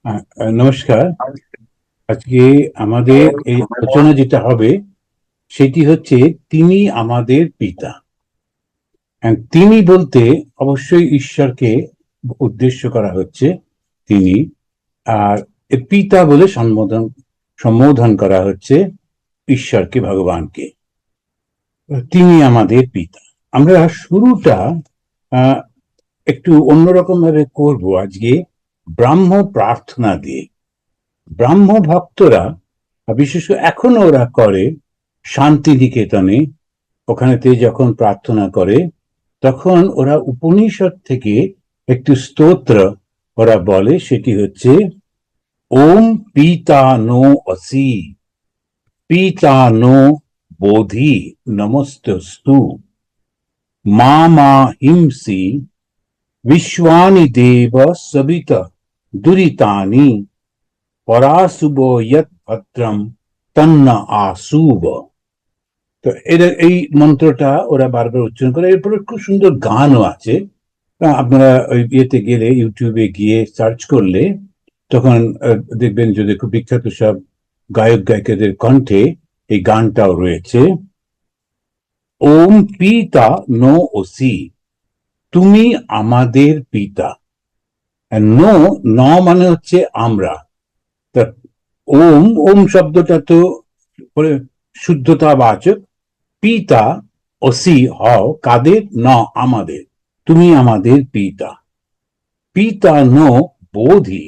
নমস্কার। আজকে আমাদের এই আলোচনা যেটা হবে সেটি হচ্ছে তিনি আমাদের পিতা। তিনি বলতে অবশ্যই ঈশ্বরকে উদ্দেশ্য করা হচ্ছে। তিনি আর পিতা বলে সম্বোধন করা হচ্ছে ঈশ্বরকে, ভগবানকে। তিনি আমাদের পিতা। আমরা শুরুটা আহ একটু অন্যরকম ভাবে করবো আজকে, ব্রাহ্ম প্রার্থনা দিয়ে। ব্রাহ্ম ভক্তরা, বিশেষ করে এখনো ওরা করে শান্তিনিকেতনে, ওখানেতে যখন প্রার্থনা করে তখন ওরা উপনিষদ থেকে একটি স্তোত্র ওরা বলে, সেটি হচ্ছে ওম পিতা নো অসি পিতা নো বোধি নমস্তস্তু মা মা হিংসি বিশ্বানি দেব সবিত দুরিতানি পরাশুভ ইয়ৎ ভদ্রম তন্ন আসুব। তো এই মন্ত্রটা ওরা বারবার উচ্চারণ করে। এরপরে খুব সুন্দর গানও আছে। আপনারা ওই ইয়েতে গেলে, ইউটিউবে গিয়ে সার্চ করলে তখন দেখবেন যদি খুব বিখ্যাত সব গায়ক গায়িকাদের কণ্ঠে এই গানটাও রয়েছে। ওম পিতা নো ওসি, তুমি আমাদের পিতা। নো, ন মানে হচ্ছে আমরা। তা ওম, ওম শব্দটা তো শুদ্ধতা বাচক। পিতা অসি হও কাদের? ন আমাদের। তুমি আমাদের পিতা। পিতা নো বোধি,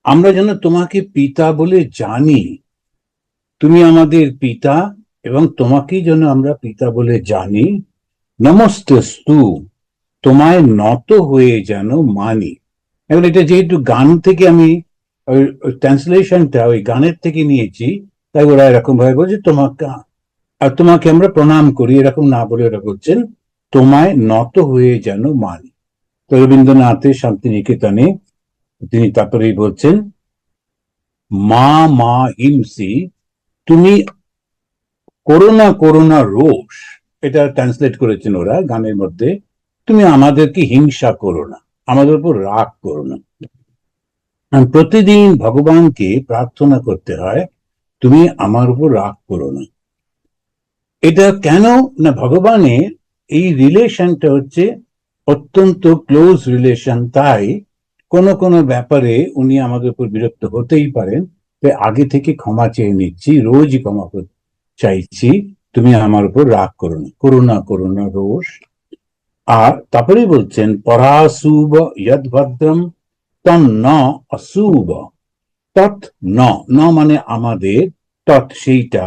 আমরা যেন তোমাকে পিতা বলে জানি। তুমি আমাদের পিতা এবং তোমাকেই যেন আমরা পিতা বলে জানি। নমস্তস্তু, তোমায় নত হয়ে যেন মানি। এখন এটা যেহেতু গান থেকে আমি ট্রান্সলেশনটা ওই গানের থেকে নিয়েছি, তাই ওরা এরকম ভাবে বলছে তোমাকে আমরা প্রণাম করি, এরকম না বলে ওরা বলছেন তোমায় নত হয়ে যেন মানি। তো রবীন্দ্রনাথের শান্তিনিকেতনে তিনি তারপরেই বলছেন মা মা হিংসি, তুমি করোনা করোনা রোষ, এটা ট্রান্সলেট করেছেন ওরা গানের মধ্যে। তুমি আমাদেরকে হিংসা করো না, আমাদের উপর রাগ করো না। প্রতিদিন ভগবানকে প্রার্থনা করতে হয় তুমি আমার উপর রাগ করো না। এটা কেন না, ভগবানের এই রিলেশনটা হচ্ছে অত্যন্ত ক্লোজ রিলেশন। তাই কোন কোন ব্যাপারে উনি আমাদের উপর বিরক্ত হতেই পারেন, তাই আগে থেকে ক্ষমা চেয়ে নিচ্ছি, রোজই ক্ষমা চাইছি, তুমি আমার উপর রাগ করো না, করুণা করুণা রোষ। আর তারপরেই বলছেন পরাশুভ ইয়দ ভদ্রম তন্ন অশুভ তৎ ন, ন মানে আমাদের, তৎ সেইটা,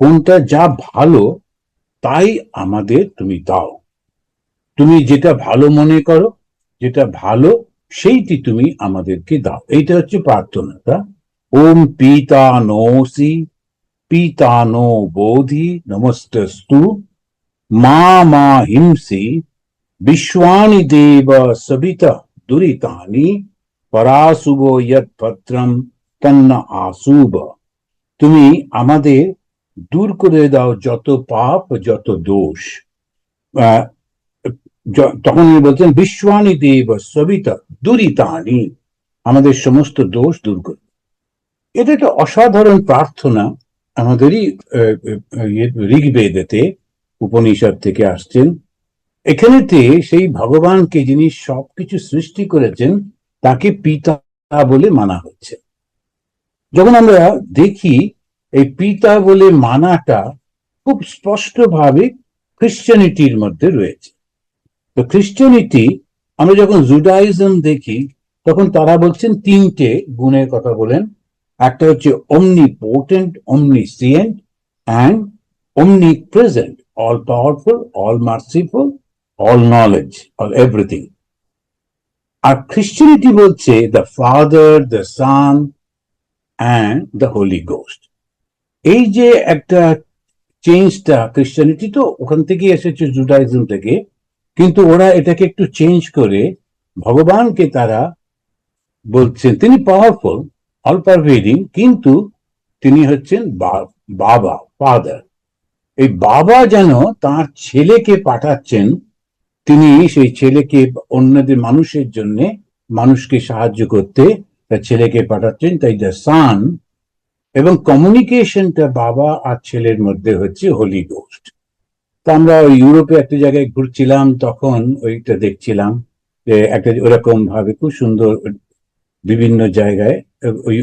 কোনটা যা ভালো তাই আমাদের তুমি দাও। তুমি যেটা ভালো মনে করো, যেটা ভালো সেইটি তুমি আমাদেরকে দাও। এইটা হচ্ছে প্রার্থনাটা। ওম পিতা নোসি পিতা নো বোধি নমস্তস্তু মা মা হিংসি বিশ্বানি দেব সবিতা দুরিতানি পরাশুভ ইয়ৎ ভদ্রম তন্ন আসুব। তুমি আমাদের দূর করে দাও যত পাপ, যত দোষ। তখন উনি বলছেন বিশ্বানি দেব সবিতা দুরিতানি, আমাদের সমস্ত দোষ দূর করে। এটা একটা অসাধারণ প্রার্থনা। আমাদেরই ঋগ্বেদেতে, উপনিষদ থেকে আসছেন। এখানেতে সেই ভগবানকে, যিনি সবকিছু সৃষ্টি করেছেন, তাকে পিতা বলে মানা হচ্ছে। যখন আমরা দেখি এই পিতা বলে মানাটা খুব স্পষ্টভাবে খ্রিশ্চানিটির মধ্যে রয়েছে। তো খ্রিশ্চানিটি, আমরা যখন জুডাইজম দেখি তখন তারা বলছেন তিনটে গুণের কথা বলেন। একটা হচ্ছে omnipotent, omniscient and omnipresent, all powerful, all merciful, all knowledge, all everything. আর খ্রিশ্চানিটি বলছে the father, the sun and the Holi ghost. এই যে একটা চেঞ্জটা, খ্রিশ্চানিটি তো ওখান থেকে এসেছে, জুডাইজম থেকে, কিন্তু ওরা এটাকে একটু চেঞ্জ করে ভগবানকে তারা বলছেন তিনি পাওয়ারফুল, অল পারভেডিং, কিন্তু তিনি হচ্ছেন বাবা, ফাদার। এই বাবা যেন তার ছেলেকে পাঠাচ্ছেন, তিনি সেই ছেলেকে অন্যদের, মানুষের জন্য, মানুষকে সাহায্য করতে, তার ছেলেকে পাঠাচ্ছেন, তাই দ্য সান, এবং কমিউনিকেশনটা বাবা আর ছেলের মধ্যে হচ্ছে হোলি গোস্ট। তো আমরা ইউরোপে একটা জায়গায় ঘুরছিলাম, তখন ওইটা দেখছিলাম যে একটা ওরকম ভাবে খুব সুন্দর বিভিন্ন জায়গায় ওই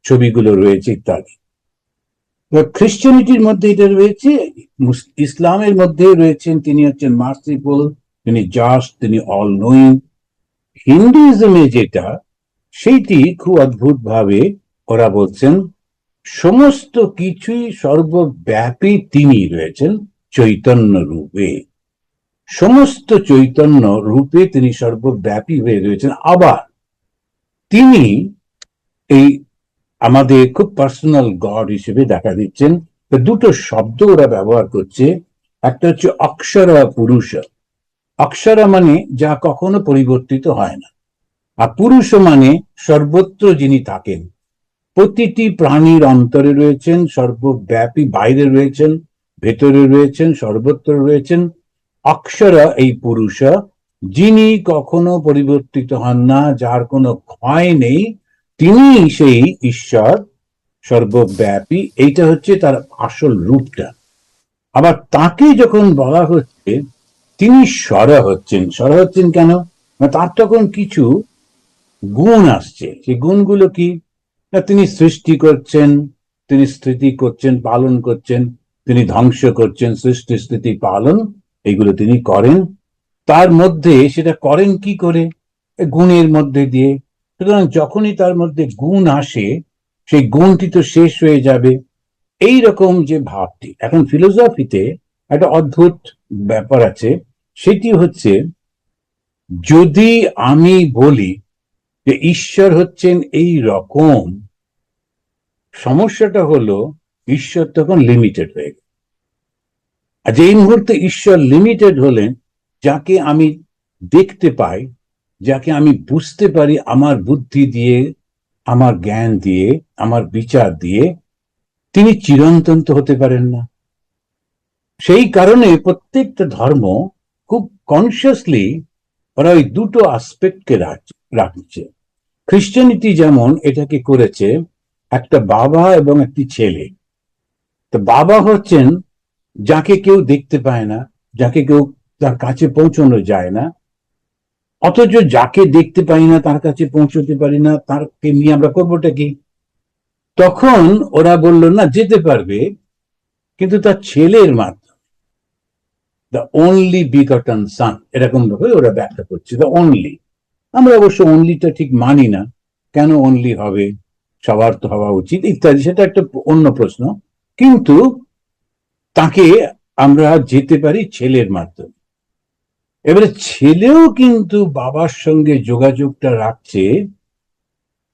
ছবিগুলো রয়েছে ইত্যাদি। খ্রিস্টানিটির মধ্যে এটা রয়েছে, ইসলামের মধ্যে রয়েছেন তিনি হচ্ছেন মার্সিফুল, তিনি জাস্ট, তিনি অল নোয়িং। হিন্দুইজমে যেটা, সেইটি খুব অদ্ভুত ভাবে ওরা বলছেন সমস্ত কিছুই সর্বব্যাপী তিনি রয়েছেন চৈতন্য রূপে, সমস্ত চৈতন্য রূপে তিনি সর্বব্যাপী হয়ে রয়েছেন। আবার তিনি এই আমাদের খুব পার্সোনাল গড হিসেবে দেখা দিচ্ছেন। দুটো শব্দ ওরা ব্যবহার করছে, একটা হচ্ছে অক্ষরা পুরুষ। অক্ষরা মানে যা কখনো পরিবর্তিত হয় না, আর পুরুষ মানে সর্বত্র যিনি থাকেন, প্রতিটি প্রাণীর অন্তরে রয়েছেন, সর্বব্যাপী, বাইরে রয়েছেন, ভেতরে রয়েছেন, সর্বত্র রয়েছেন। অক্ষরা এই পুরুষ, যিনি কখনো পরিবর্তিত হন না, যার কোনো ক্ষয় নেই, তিনি সেই ঈশ্বর সর্বব্যাপী। এইটা হচ্ছে তার আসল রূপটা। আবার তাকে যখন বলা হচ্ছে তিনি স্বর হচ্ছেন কেন, তার তখন কিছু গুণ আসছে। সেই গুণগুলো কি না, তিনি সৃষ্টি করছেন, তিনি স্থিতি করছেন, পালন করছেন, তিনি ধ্বংস করছেন, সৃষ্টি স্থিতি পালন এইগুলো তিনি করেন। তার মধ্যে সেটা করেন কি করে, গুণের মধ্যে দিয়ে। সুতরাং যখনই তার মধ্যে গুণ আসে, সেই গুণটি তো শেষ হয়ে যাবে, এই রকম যে ভাবটি। এখন ফিলোসফিতে একটা অদ্ভুত ব্যাপার আছে, সেটি হচ্ছে যদি আমি বলি যে ঈশ্বর হচ্ছেন এই রকম, সমস্যাটা হলো ঈশ্বর তখন লিমিটেড হয়ে গেল। আর যেই মুহূর্তে ঈশ্বর লিমিটেড হলেন, যাকে আমি দেখতে পাই, যাকে আমি বুঝতে পারি আমার বুদ্ধি দিয়ে, আমার জ্ঞান দিয়ে, আমার বিচার দিয়ে, তিনি চিরন্তন তো হতে পারেন না। সেই কারণে প্রত্যেকটা ধর্ম খুব কনসিয়াসলি ওরা ওই দুটো আসপেক্টকে রাখছে। খ্রিস্টানিটি যেমন এটাকে করেছে একটা বাবা এবং একটি ছেলে। তো বাবা হচ্ছেন যাকে কেউ দেখতে পায় না, যাকে কেউ তার কাছে পৌঁছানো যায় না, অথচ যাকে দেখতে পাই না, তার কাছে পৌঁছতে পারি না, তারকে নিয়ে আমরা করবোটা কি? তখন ওরা বলল না, যেতে পারবে, কিন্তু তার ছেলের মাধ্যমে, দ্য অনলি বিগটন সান, এরকম ভাবে ওরা ব্যাখ্যা করছে দ্য অনলি। আমরা অবশ্য অনলিটা ঠিক মানি না, কেন অনলি হবে, সবার তো হওয়া উচিত ইত্যাদি, সেটা একটা অন্য প্রশ্ন। কিন্তু তাকে আমরা যেতে পারি ছেলের মাধ্যমে। এবারে ছেলেও কিন্তু বাবার সঙ্গে যোগাযোগটা রাখছে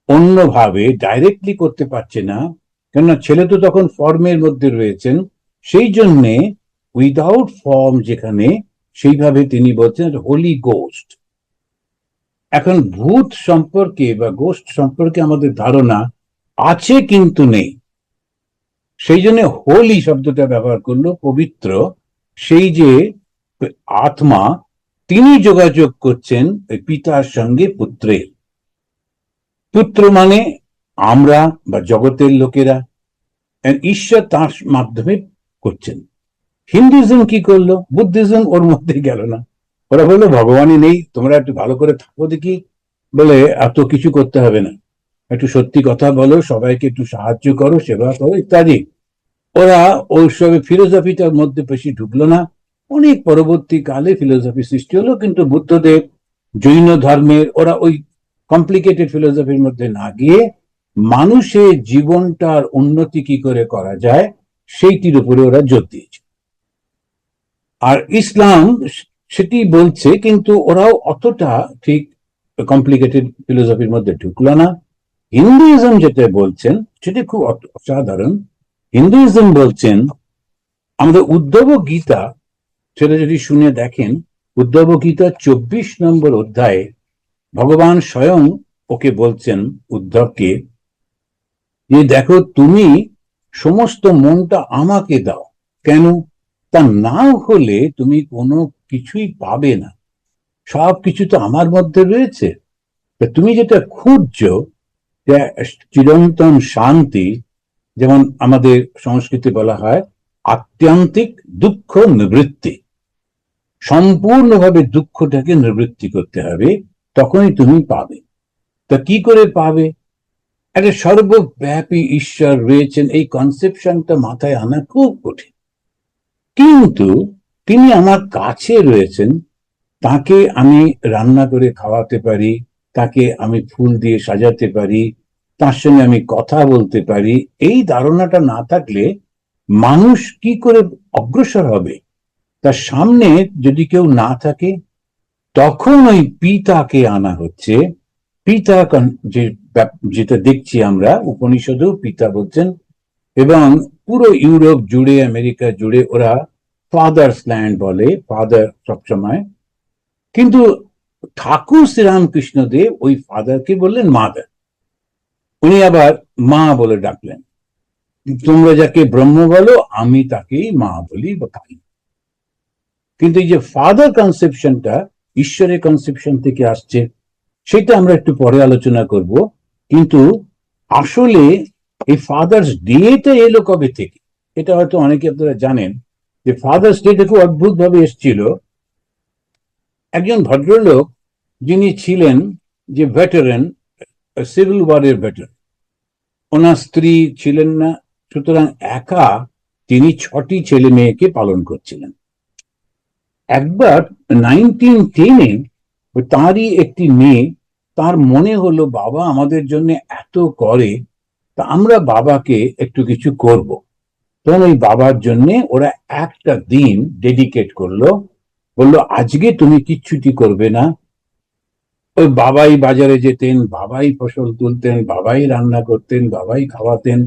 অন্যভাবে, ডাইরেক্টলি করতে পারছে না, কেননা ছেলে তো তখন ফর্মের মধ্যে রয়েছেন। সেই জন্যে উইদাউট ফর্ম যেখানে, সেইভাবে তিনি বলছেন হোলি গোস্ট। এখন ভূত সম্পর্কে বা গোস্ট সম্পর্কে আমাদের ধারণা আছে কিন্তু নেই, সেই জন্য হোলি শব্দটা ব্যবহার করলো, পবিত্র। সেই যে আত্মা, তিনি যোগাযোগ করছেন পিতার সঙ্গে পুত্রের। পুত্র মানে আমরা বা জগতের লোকেরা, ঈশ্বর তার মাধ্যমে করছেন। হিন্দুইজম কি করলো, বুদ্ধিজম ওর মধ্যে গেল না। ওরা বললো ভগবানই নেই, তোমরা একটু ভালো করে থাকো দেখি, বলে এত কিছু করতে হবে না, একটু সত্যি কথা বলো, সবাইকে একটু সাহায্য করো, সেবা করো ইত্যাদি। ওরা ওই সব ফিলোসফিটার মধ্যে বেশি ঢুকলো না। অনেক পরবর্তীকালে ফিলোসফি সৃষ্টি হলো, কিন্তু বুদ্ধদেব, জৈন ধর্মের, ওরা ওই কমপ্লিকেটেড ফিলোসফির মধ্যে না গিয়ে মানুষের জীবনটার উন্নতি কি করে করা যায় সেইটির উপরে ওরা জোর দিয়েছে। আর ইসলাম সেটি বলছে, কিন্তু ওরাও অতটা ঠিক কমপ্লিকেটেড ফিলোসফির মধ্যে ঢুকলো না। হিন্দুইজম যেটা বলছেন সেটি খুব অসাধারণ। হিন্দুইজম বলছেন, আমাদের উদ্ধব গীতা, সেটা যদি শুনে দেখেন, উদ্ধব গীতা 24 নম্বর অধ্যায়ে ভগবান স্বয়ং ওকে বলছেন, উদ্ধবকে, যে দেখো তুমি সমস্ত মনটা আমাকে দাও। কেন? তা না হলে তুমি কোনো কিছুই পাবে না, সব কিছু তো আমার মধ্যে রয়েছে। তুমি যেটা খুঁজছো যে চিরন্তন শান্তি, যেমন আমাদের সংস্কৃতি বলা হয় আত্যন্তিক দুঃখ নিবৃত্তি, সম্পূর্ণভাবে দুঃখটাকে নিবৃত্তি করতে হবে, তখনই তুমি পাবে। তা কি করে পাবে? একটা সর্বব্যাপী ঈশ্বর রয়েছেন, এই কনসেপশনটা মাথায় আনা খুব কঠিন। কিন্তু তিনি আমার কাছে রয়েছেন, তাকে আমি রান্না করে খাওয়াতে পারি, তাকে আমি ফুল দিয়ে সাজাতে পারি, তার সঙ্গে আমি কথা বলতে পারি। এই ধারণাটা না থাকলে মানুষ কি করে অগ্রসর হবে? তার সামনে যদি কেউ না থাকে, তখন ওই পিতাকে আনা হচ্ছে। পিতা যেটা দেখছি আমরা উপনিষদেও পিতা বলছেন, এবং পুরো ইউরোপ জুড়ে, আমেরিকা জুড়ে ওরা ফাদার্স ল্যান্ড বলে, ফাদার সবসময়। কিন্তু ঠাকুর শ্রীরামকৃষ্ণ দেব ওই ফাদারকে বললেন মাদার, উনি আবার মা বলে ডাকলেন। তোমরা যাকে ব্রহ্ম বলো, আমি তাকেই মা বলি বা খাই। কিন্তু এই যে ফাদার কনসেপশনটা ঈশ্বরের কনসেপশন থেকে আসছে, সেটা আমরা একটু পরে আলোচনা করব। কিন্তু আসলে এই ফাদার্স ডেটা এলো কবে থেকে, এটা হয়তো অনেকে আপনারা জানেন যে ফাদার্স ডেটা খুব অদ্ভুত ভাবে এসেছিল। একজন ভদ্রলোক যিনি ছিলেন যে ভেটারেন, সিভিল ওয়ারের ভেটারেন, ওনার স্ত্রী ছিলেন না, সুতরাং একা তিনি 6টি ছেলে মেয়েকে পালন করছিলেন। একবার 1910-এ তাঁরই একটি মেয়ে, তার মনে হলো বাবা আমাদের জন্য এত করে, তা আমরা বাবাকে একটু কিছু করব। তখন ওই বাবার জন্য ওরা একটা দিন ডেডিকেট করলো, বললো আজকে তুমি কিচ্ছুটি করবে না। ওই বাবাই বাজারে যেতেন, বাবাই ফসল তুলতেন, বাবাই রান্না করতেন, বাবাই খাওয়াতেন।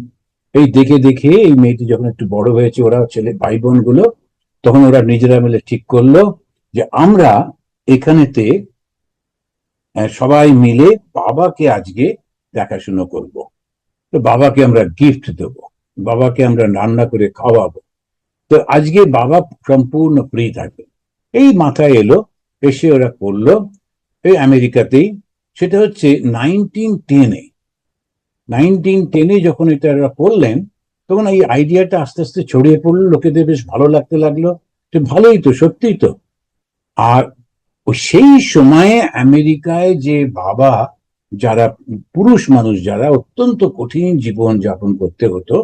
এই দেখে দেখে এই মেয়েটি যখন একটু বড় হয়েছে, ওরা ছেলে ভাই বোন গুলো, তখন ওরা নিজেরা মিলে ঠিক করলো যে আমরা এখানেতে সবাই মিলে বাবাকে আজকে দেখাশুনো করব। তো বাবাকে আমরা গিফট দেব, বাবাকে আমরা রান্না করে খাওয়াবো। তো আজকে বাবা সম্পূর্ণ ফ্রি থাকবে। এই মাথায় এলো, এসে ওরা করলো এই আমেরিকাতেই। সেটা হচ্ছে 1910-এ। 1910-এ যখন এটা ওরা করলেন, তখন এই আইডিয়াটা আস্তে আস্তে ছড়িয়ে পড়লো, লোকেদের বেশ ভালো লাগতে লাগলো। ভালোই তো, সত্যিই তো। আর সেই সময়ে আমেরিকায় যে বাবা, যারা পুরুষ মানুষ, যারা অত্যন্ত কঠিন জীবন যাপন করতে হতো,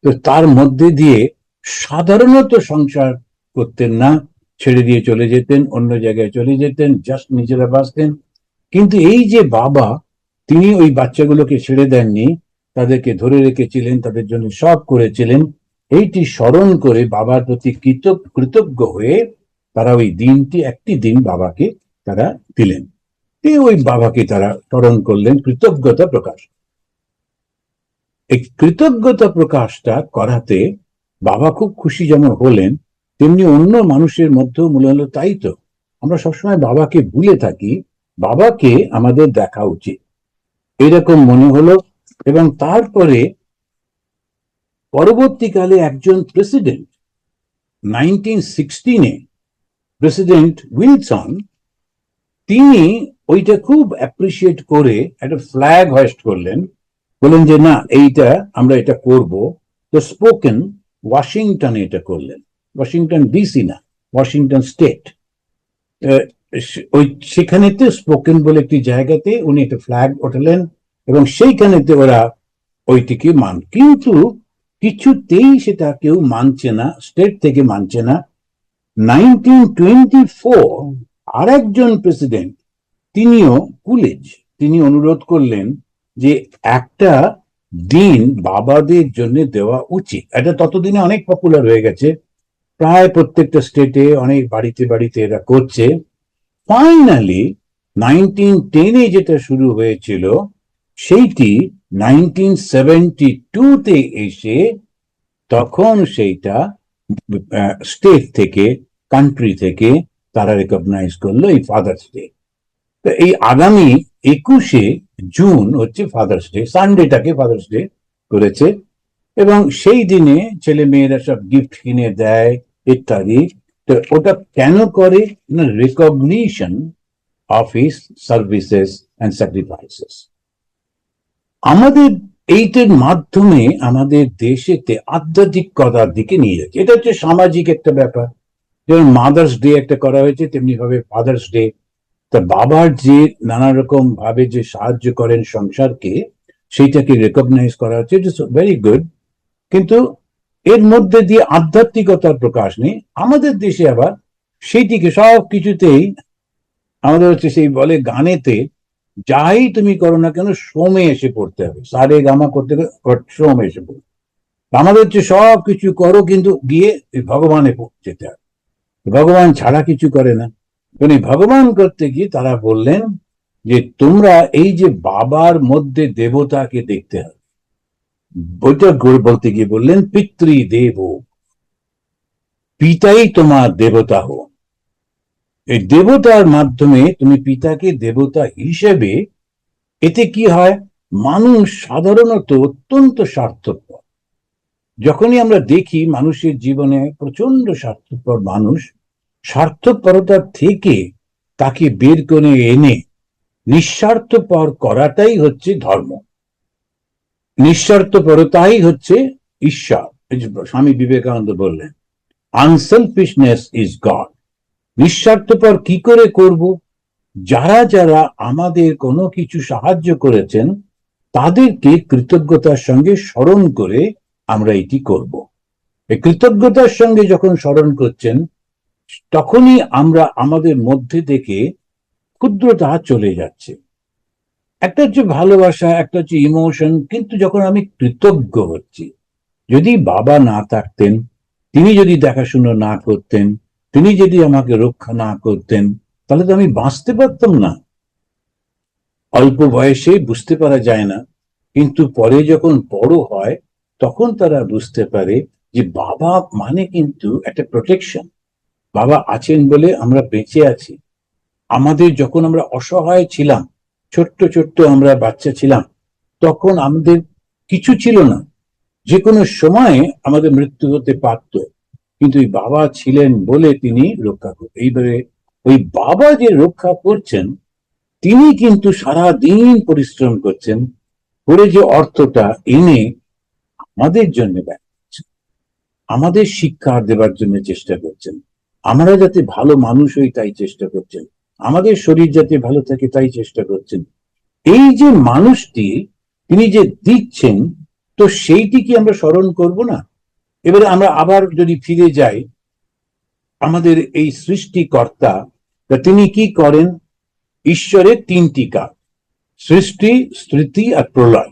তো তার মধ্যে দিয়ে সাধারণত সংসার করতেন না, ছেড়ে দিয়ে চলে যেতেন, অন্য জায়গায় চলে যেতেন, জাস্ট নিজেরা বাঁচতেন। কিন্তু এই যে বাবা, তিনি ওই বাচ্চাগুলোকে ছেড়ে দেননি, তাদেরকে ধরে রেখেছিলেন, তাদের জন্য সব করেছিলেন। এইটি স্মরণ করে বাবার প্রতি কৃতজ্ঞ হয়ে তারা ওই দিনটি, একটি দিন বাবাকে তারা দিলেন। ওই বাবাকে তারা স্মরণ করলেন, কৃতজ্ঞতা প্রকাশ। এই কৃতজ্ঞতা প্রকাশটা করাতে বাবা খুব খুশি যেমন হলেন, তেমনি অন্য মানুষের মধ্যেও মনে হলো তাই তো, আমরা সবসময় বাবাকে ভুলে থাকি, বাবাকে আমাদের দেখা উচিত, এরকম মনে হলো। এবং তারপরে পরবর্তীকালে একজন প্রেসিডেন্ট, 1916-এ প্রেসিডেন্ট উইলসন, তিনি ওইটা খুব অ্যাপ্রিসিয়েট করে একটা ফ্ল্যাগ হোয়েস্ট করলেন, বললেন যে না, এইটা আমরা এটা করব। তো স্পোকেন ওয়াশিংটনে এটা করলেন, ওয়াশিংটন ডিসি না, ওয়াশিংটন স্টেট। ওই সেখানেতে স্পোকেন বলে একটি জায়গাতে উনি একটা ফ্ল্যাগ ওঠালেন, এবং সেইখানেতে ওরা ওইটিকে কিন্তু কিছুতেই সেটা কেউ মানছে না, স্টেট থেকে মানছে না। 1924 আর একজন প্রেসিডেন্ট, তিনিও কুলেজ, তিনি অনুরোধ করলেন যে একটা দিন বাবাদের জন্য দেওয়া উচিত। এটা ততদিনে অনেক পপুলার হয়ে গেছে, প্রায় প্রত্যেকটা স্টেটে, অনেক বাড়িতে বাড়িতে এরা করছে। ফাইনালি 1910-এ যেটা শুরু হয়েছিল, সেইটি 1972-তে এসে তখন সেইটা স্টেট থেকে, কান্ট্রি থেকে তারা রেকগনাইজ করলো এই ফাদার্স ডে। এই আগামী 21শে জুন হচ্ছে ফাদার্স ডে, সানডেটাকে ফাদার্স ডে করেছে। এবং সেই দিনে ছেলে মেয়েরা সব গিফট কিনে দেয় ইত্যাদি। তো ওটা কেন করে না, recognition of his services and sacrifices. আমাদের এইটার মাধ্যমে আমাদের দেশেতে আধ্যাত্মিকতার দিকে নিয়ে যাচ্ছে। এটা হচ্ছে সামাজিক একটা ব্যাপার। যেমন মাদার্স ডে একটা করা হয়েছে, তেমনি ভাবে ফাদার্স ডে। তা বাবার যে নানা রকম ভাবে যে সাহায্য করেন সংসারকে, সেইটাকে রেকগনাইজ করা হচ্ছে, ইট ইজ ভেরি গুড। কিন্তু এর মধ্যে দিয়ে আধ্যাত্মিকতার প্রকাশ নেই। আমাদের দেশে আবার সেইটিকে সব কিছুতেই আমাদের হচ্ছে সেই বলে গানেতে, যাই তুমি করো না কেন সোমে এসে পড়তে হবে, সারে গামা করতে সোমে এসে পড়বে। আমাদের হচ্ছে সব কিছু করো কিন্তু গিয়ে ভগবানে যেতে হবে, ভগবান ছাড়া কিছু করে না। উনি ভগবান করতে গিয়ে তারা বললেন যে তোমরা এই যে বাবার মধ্যে দেবতাকে দেখতে হবে। বইটা বলতে গিয়ে বললেন পিতৃ দেব, পিতাই তোমার দেবতা হো। এই দেবতার মাধ্যমে তুমি পিতাকে দেবতা হিসেবে, এতে কি হয়, মানুষ সাধারণত অত্যন্ত স্বার্থপর। যখনই আমরা দেখি মানুষের জীবনে প্রচন্ড স্বার্থপর মানুষ, স্বার্থপরতা থেকে তাকে বের করে এনে নিঃস্বার্থপর করাটাই হচ্ছে ধর্ম, নিঃস্বার্থপরতাই হচ্ছে ঈশ্বর। স্বামী বিবেকানন্দ বললেন আনসেলফিশনেস ইজ গড। নিঃস্বার্থপর কি করে করব? যারা যারা আমাদের কোনো কিছু সাহায্য করেছেন তাদেরকে কৃতজ্ঞতার সঙ্গে স্মরণ করে আমরা এটি করব। এই কৃতজ্ঞতার সঙ্গে যখন স্মরণ করছেন, তখনই আমরা আমাদের মধ্যে থেকে ক্ষুদ্রতা চলে যাচ্ছে। একটা হচ্ছে ভালোবাসা, একটা হচ্ছে ইমোশন। কিন্তু যখন আমি কৃতজ্ঞ হচ্ছি, যদি বাবা না থাকতেন, তিনি যদি দেখাশুনো না করতেন, তিনি যদি আমাকে রক্ষা না করতেন, তাহলে তো আমি বাঁচতে পারতাম না। অল্প বয়সে বুঝতে পারা যায় না, কিন্তু পরে যখন বড় হয় তখন তারা বুঝতে পারে যে বাবা মানে কিন্তু একটা প্রোটেকশন। বাবা আছেন বলে আমরা বেঁচে আছি। আমাদের যখন আমরা অসহায় ছিলাম, ছোট্ট ছোট্ট আমরা বাচ্চা ছিলাম, তখন আমাদের কিছু ছিল না, যে কোনো সময়ে আমাদের মৃত্যু হতে পারত, কিন্তু ওই বাবা ছিলেন বলে তিনি রক্ষা করতেন। এইবারে ওই বাবা যে রক্ষা করছেন, তিনি কিন্তু সারা দিন পরিশ্রম করছেন, করে যে অর্থটা এনে আমাদের জন্য ব্যয় করছেন, আমাদের শিক্ষা দেবার জন্য চেষ্টা করছেন, আমরা যাতে ভালো মানুষ হই তাই চেষ্টা করছেন, আমাদের শরীর যাতে ভালো থাকে তাই চেষ্টা করছেন। এই যে মানুষটি তিনি যে দিচ্ছেন, তো সেইটি কি আমরা স্মরণ করব না? এবারে আমরা আবার যদি ফিরে যাই, আমাদের এই সৃষ্টিকর্তা, তিনি কি করেন? ঈশ্বরের তিনটি কাজ, সৃষ্টি, স্থিতি আর প্রলয়।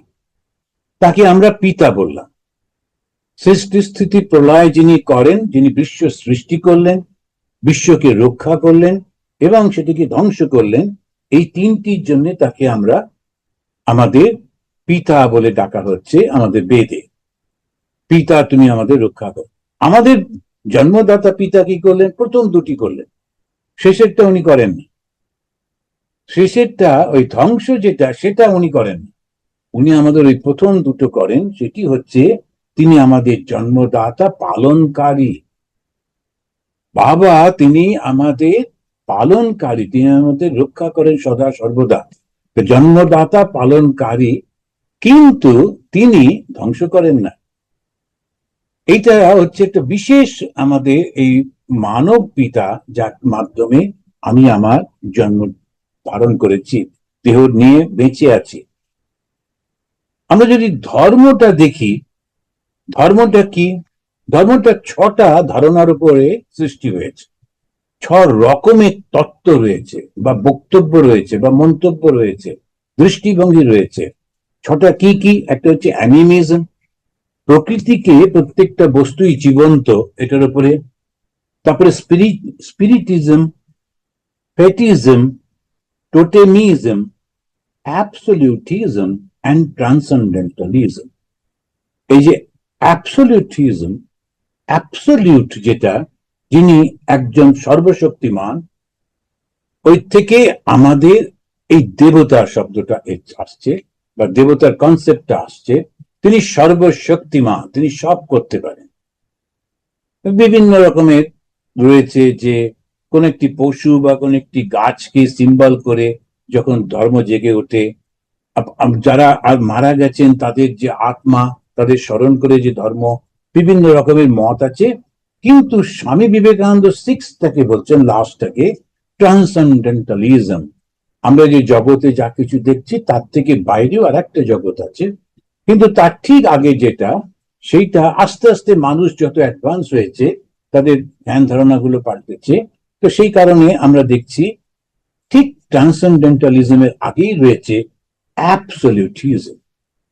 তাকে আমরা পিতা বললাম। সৃষ্টি, স্থিতি, প্রলয় যিনি করেন, যিনি বিশ্ব সৃষ্টি করলেন, বিশ্বকে রক্ষা করলেন এবং সেটিকে ধ্বংস করলেন, এই তিনটির জন্য তাকে আমরা আমাদের পিতা বলে ডাকা হচ্ছে আমাদের বেদে। পিতা তুমি আমাদের রক্ষা করো। আমাদের জন্মদাতা পিতা কি করলেন? প্রথম দুটি করলেন, শেষেরটা উনি করেননি। শেষেরটা ওই ধ্বংস যেটা, সেটা উনি করেন। উনি আমাদের ওই প্রথম দুটো করেন, সেটি হচ্ছে তিনি আমাদের জন্মদাতা পালনকারী। বাবা তিনি আমাদের পালনকারী, তিনি আমাদের রক্ষা করেন সদা সর্বদা। জন্মদাতা পালনকারী, কিন্তু তিনি ধ্বংস করেন না। এইটা হচ্ছে একটা বিশেষ আমাদের এই মানব পিতা, যার মাধ্যমে আমি আমার জন্ম ধারণ করেছি, দেহ নিয়ে বেঁচে আছি। আমরা যদি ধর্মটা দেখি, ধর্মটা কি? ধর্মটা ছটা ধারণার উপরে সৃষ্টি হয়েছে, ছ রকমের তত্ত্ব রয়েছে বা বক্তব্য রয়েছে বা মন্তব্য রয়েছে, দৃষ্টিভঙ্গি রয়েছে। ছটা কি কি? একটা হচ্ছে অ্যানিমিজম, প্রকৃতিকে প্রত্যেকটা বস্তুই জীবন্ত, এটার উপরে। তারপরে স্পিরিটিজম, ফেটিজম, টোটেমিজম, অ্যাবসলিউটিজম অ্যান্ড ট্রান্সেন্ডেন্টালিজম। এই যে অ্যাবসলিউটিজম, অ্যাবসলিউট যেটা, যিনি একজন সর্বশক্তিমান, ওই থেকে আমাদের এই দেবতা শব্দটা আসছে বা দেবতার কনসেপ্টটা আসছে। তিনি সর্বশক্তিমান, তিনি সব করতে পারেন। বিভিন্ন রকমের রয়েছে যে কোন একটি পশু বা কোন একটি গাছকে সিম্বল করে যখন ধর্ম জেগে ওঠে, যারা আর মারা গেছেন তাদের যে আত্মা, তাদের স্মরণ করে যে ধর্ম, বিভিন্ন রকমের মত আছে। কিন্তু স্বামী বিবেকানন্দ সিক্সটাকে বলছেন, লাস্টটাকে ট্রান্সেন্ডেন্টালিজম। আমরা যে জগতে যা কিছু দেখছি তার থেকে বাইরেও আর একটা জগৎ আছে, কিন্তু তার ঠিক আগে যেটা, সেইটা আস্তে আস্তে মানুষ যত অ্যাডভান্স হয়েছে তাদের ধ্যান ধারণাগুলো পাল্টেছে। তো সেই কারণে আমরা দেখছি ঠিক ট্রান্সেন্ডেন্টালিজমের আগেই রয়েছে অ্যাবসলিউটিজম।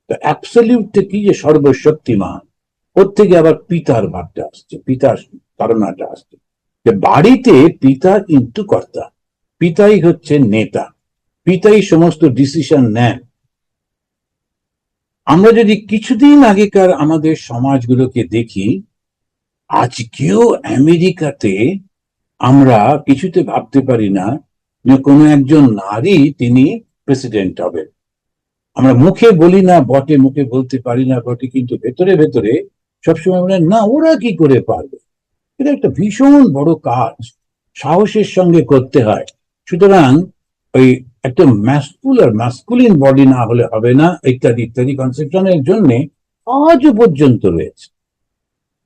তো অ্যাবসলিউটটা কি, যে সর্বশক্তিমান। ওর থেকে আবার পিতার ভাবটা আসছে, পিতার ধারণাটা আসছে, যে বাড়িতে পিতা কিন্তু কর্তা, পিতাই হচ্ছে নেতা, পিতাই সমস্ত ডিসিশন নেন। আমরা যদি কিছুদিন আগেকার আমাদের সমাজগুলোকে দেখি, আজকেও আমেরিকাতে আমরা কিছুতে ভাবতে পারি না যে কোনো একজন নারী তিনি প্রেসিডেন্ট হবেন। আমরা মুখে বলি না বটে, মুখে বলতে পারি না বটে, কিন্তু ভেতরে ভেতরে সবসময় মনে হয় না ওরা কি করে পারবে। এটা একটা ভীষণ বড় কাজ, সাহসের সঙ্গে করতে হয়। সুতরাং ওই একটা ম্যাসকুলিন বডি না হলে হবে না, ইত্যাদি ইত্যাদি কনসেপশনের জন্য আজও পর্যন্ত রয়েছে।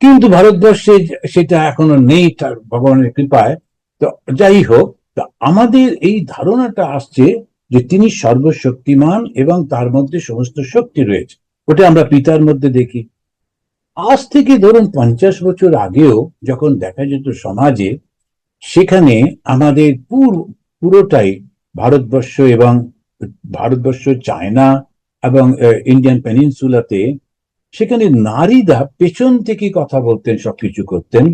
কিন্তু ভারতবর্ষে সেটা এখনো নেই, তার ভগবানের কৃপায়। তো যাই হোক, আমাদের এই ধারণাটা আসছে যে তিনি সর্বশক্তিমান এবং তার মধ্যে সমস্ত শক্তি রয়েছে। ওটা আমরা পিতার মধ্যে দেখি। আজ থেকে ধরুন 50 বছর আগেও যখন দেখা যেত সমাজে, সেখানে আমাদের পুরোটাই ভারতবর্ষ এবং চায়না এবং ইন্ডিয়ান পেনিনসুলাতে, সেখানে নারীরা পেছন থেকে কথা বলতেন, সবকিছু করতেন,